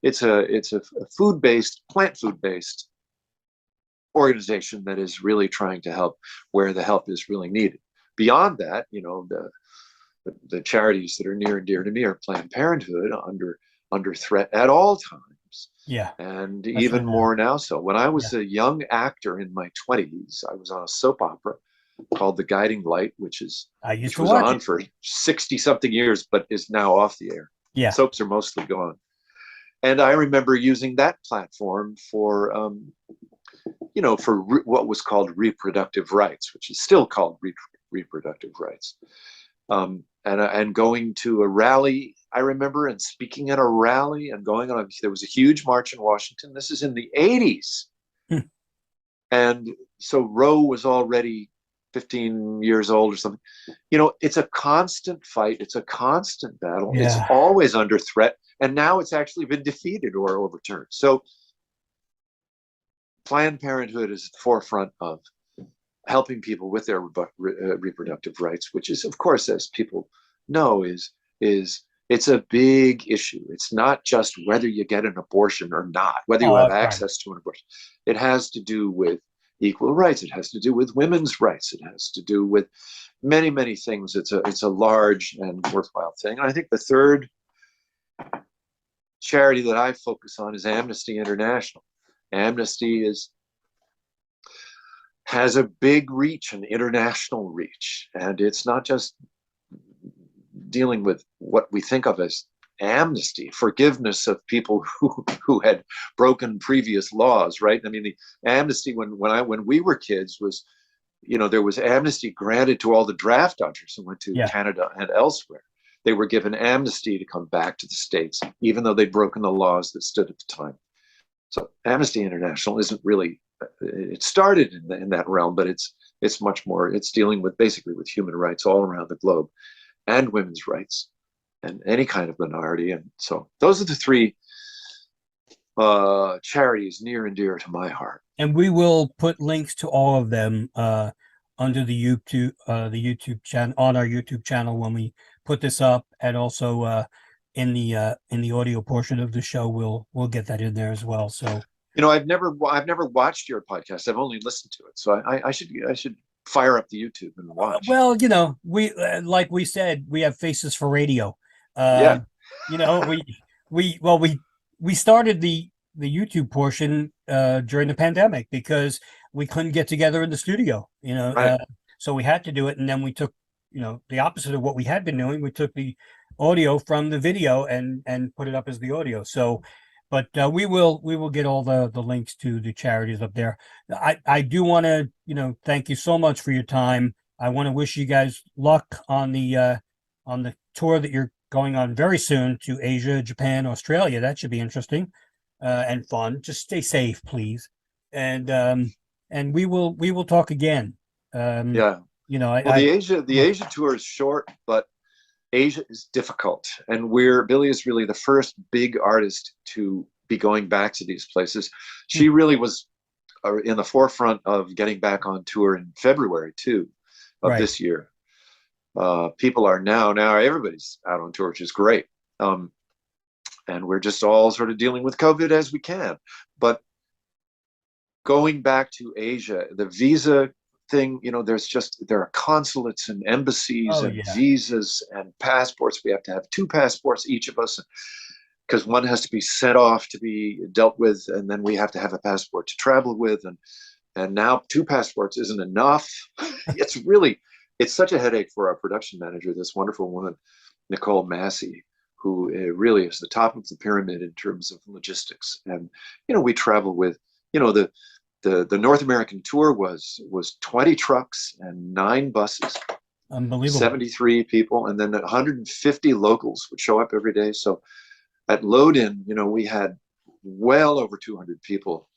it's a food-based, plant food-based organization that is really trying to help where the help is really needed. Beyond that, the charities that are near and dear to me are Planned Parenthood, under threat at all times. Yeah. And even more now. So when I was a young actor in my 20s, I was on a soap opera called The Guiding Light, which was on for 60 something years, but is now off the air. Yeah. Soaps are mostly gone. And I remember using that platform for, what was called reproductive rights, which is still called reproductive rights. And going to a rally, I remember, and speaking at a rally and there was a huge march in Washington. This is in the 80s. And so Roe was already 15 years old or something. It's a constant fight. It's a constant battle. Yeah. It's always under threat. And now it's actually been defeated or overturned. So Planned Parenthood is at the forefront of helping people with their reproductive rights, which is, of course, as people know, is it's a big issue. It's not just whether you get an abortion or not, whether you have access to an abortion. It has to do with equal rights. It has to do with women's rights. It has to do with many, many things. It's a large and worthwhile thing. And I think the third charity that I focus on is Amnesty International. Amnesty has a big reach, an international reach, and it's not just dealing with what we think of as amnesty, forgiveness of people who had broken previous laws, right? I mean, the amnesty when we were kids was, there was amnesty granted to all the draft dodgers who went to Canada and elsewhere. they were given amnesty to come back to the States, even though they'd broken the laws that stood at the time. So Amnesty International isn't really, it started in that realm, but it's much more, it's dealing with basically with human rights all around the globe, and women's rights and any kind of minority. And so those are the three charities near and dear to my heart. And we will put links to all of them under the YouTube channel, on our YouTube channel when we put this up, and also in the audio portion of the show, we'll get that in there as well. So I've never watched your podcast. I've only listened to it, so I should fire up the YouTube and watch. Well, we like we said, we have faces for radio. Yeah. We started the YouTube portion during the pandemic because we couldn't get together in the studio, Right. So we had to do it. And then we took, the opposite of what we had been doing. We took the audio from the video and put it up as the audio. So, but we will get all the links to the charities up there. I do want to, thank you so much for your time. I want to wish you guys luck on the tour that you're going on very soon to Asia, Japan, Australia. That should be interesting and fun. Just stay safe, please. And we will talk again. Yeah. The Asia tour is short, but Asia is difficult, and Billie is really the first big artist to be going back to these places. She really was in the forefront of getting back on tour in February too of this year. People are now everybody's out on tour, which is great. And we're just all sort of dealing with COVID as we can. But going back to Asia, the visa thing, there are consulates and embassies visas and passports. We have to have 2 passports, each of us, because one has to be sent off to be dealt with, and then we have to have a passport to travel with. And now 2 passports isn't enough. It's such a headache for our production manager, this wonderful woman, Nicole Massey, who really is the top of the pyramid in terms of logistics. And, we travel with, the North American tour was 20 trucks and 9 buses. Unbelievable. 73 people, and then 150 locals would show up every day. So at load-in, we had well over 200 people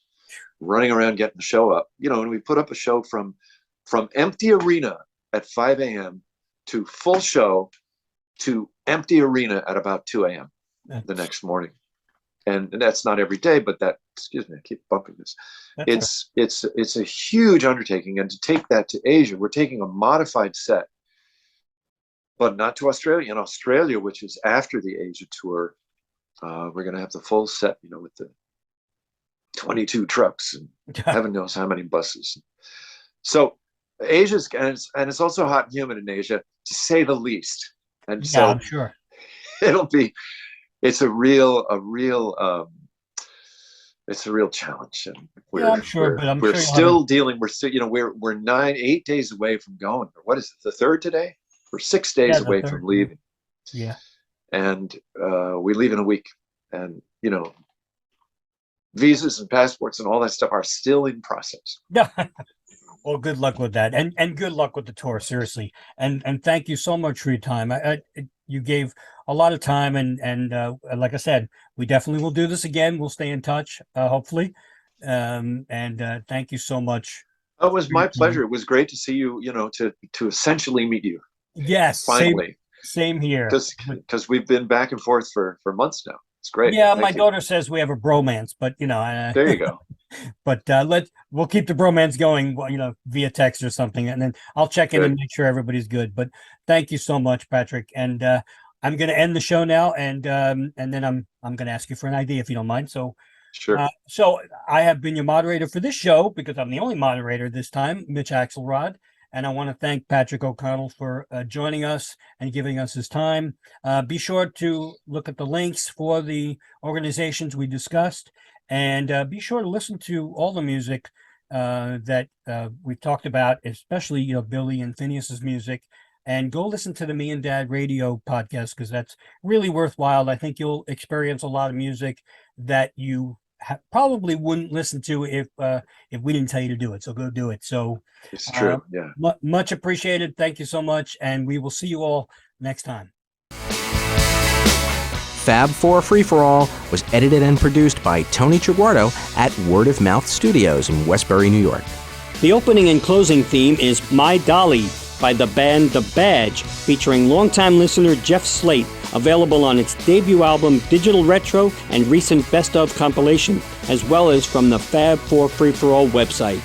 running around getting the show up. And we put up a show from empty arena at 5 a.m. to full show to empty arena at about 2 a.m. the next morning. And that's not every day, but excuse me, I keep bumping this. It's a huge undertaking. And to take that to Asia, we're taking a modified set, but not to Australia. In Australia, which is after the Asia tour, we're going to have the full set, with the 22 trucks and heaven knows how many buses. So Asia's, and it's also hot and humid in Asia, to say the least. And so I'm sure it's a real challenge, and we're still dealing. We're still, we're 8 days away from going. Or what is it? The 3rd today? We're 6 days away from leaving. Yeah, and we leave in a week, and visas and passports and all that stuff are still in process. Well, good luck with that, and good luck with the tour, seriously. And thank you so much for your time. You gave a lot of time, and like I said, we definitely will do this again. We'll stay in touch, hopefully. And thank you so much. Oh, it was my pleasure. It was great to see you. To essentially meet you. Yes, finally. Same here. Because we've been back and forth for months now. It's great. Yeah, my daughter says we have a bromance, but there you go. But we'll keep the bromance going, via text or something, and then I'll check in and make sure everybody's good. But thank you so much, Patrick. And I'm going to end the show now, and then I'm going to ask you for an idea if you don't mind. So sure. So I have been your moderator for this show because I'm the only moderator this time, Mitch Axelrod. And I want to thank Patrick O'Connell for joining us and giving us his time. Be sure to look at the links for the organizations we discussed, and be sure to listen to all the music that we've talked about, especially Billie and Finneas's music. And go listen to the Me and Dad Radio podcast, because that's really worthwhile. I think you'll experience a lot of music that you probably wouldn't listen to if we didn't tell you to do it. So go do it. So it's true. Yeah. Much appreciated. Thank you so much. And we will see you all next time. Fab 4 Free-for-All was edited and produced by Tony Traguardo at Word of Mouth Studios in Westbury, New York. The opening and closing theme is My Dolly by the band The Badge, featuring longtime listener Jeff Slate, available on its debut album Digital Retro and recent Best Of compilation, as well as from the Fab 4 Free-for-All website.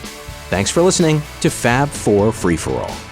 Thanks for listening to Fab 4 Free-for-All.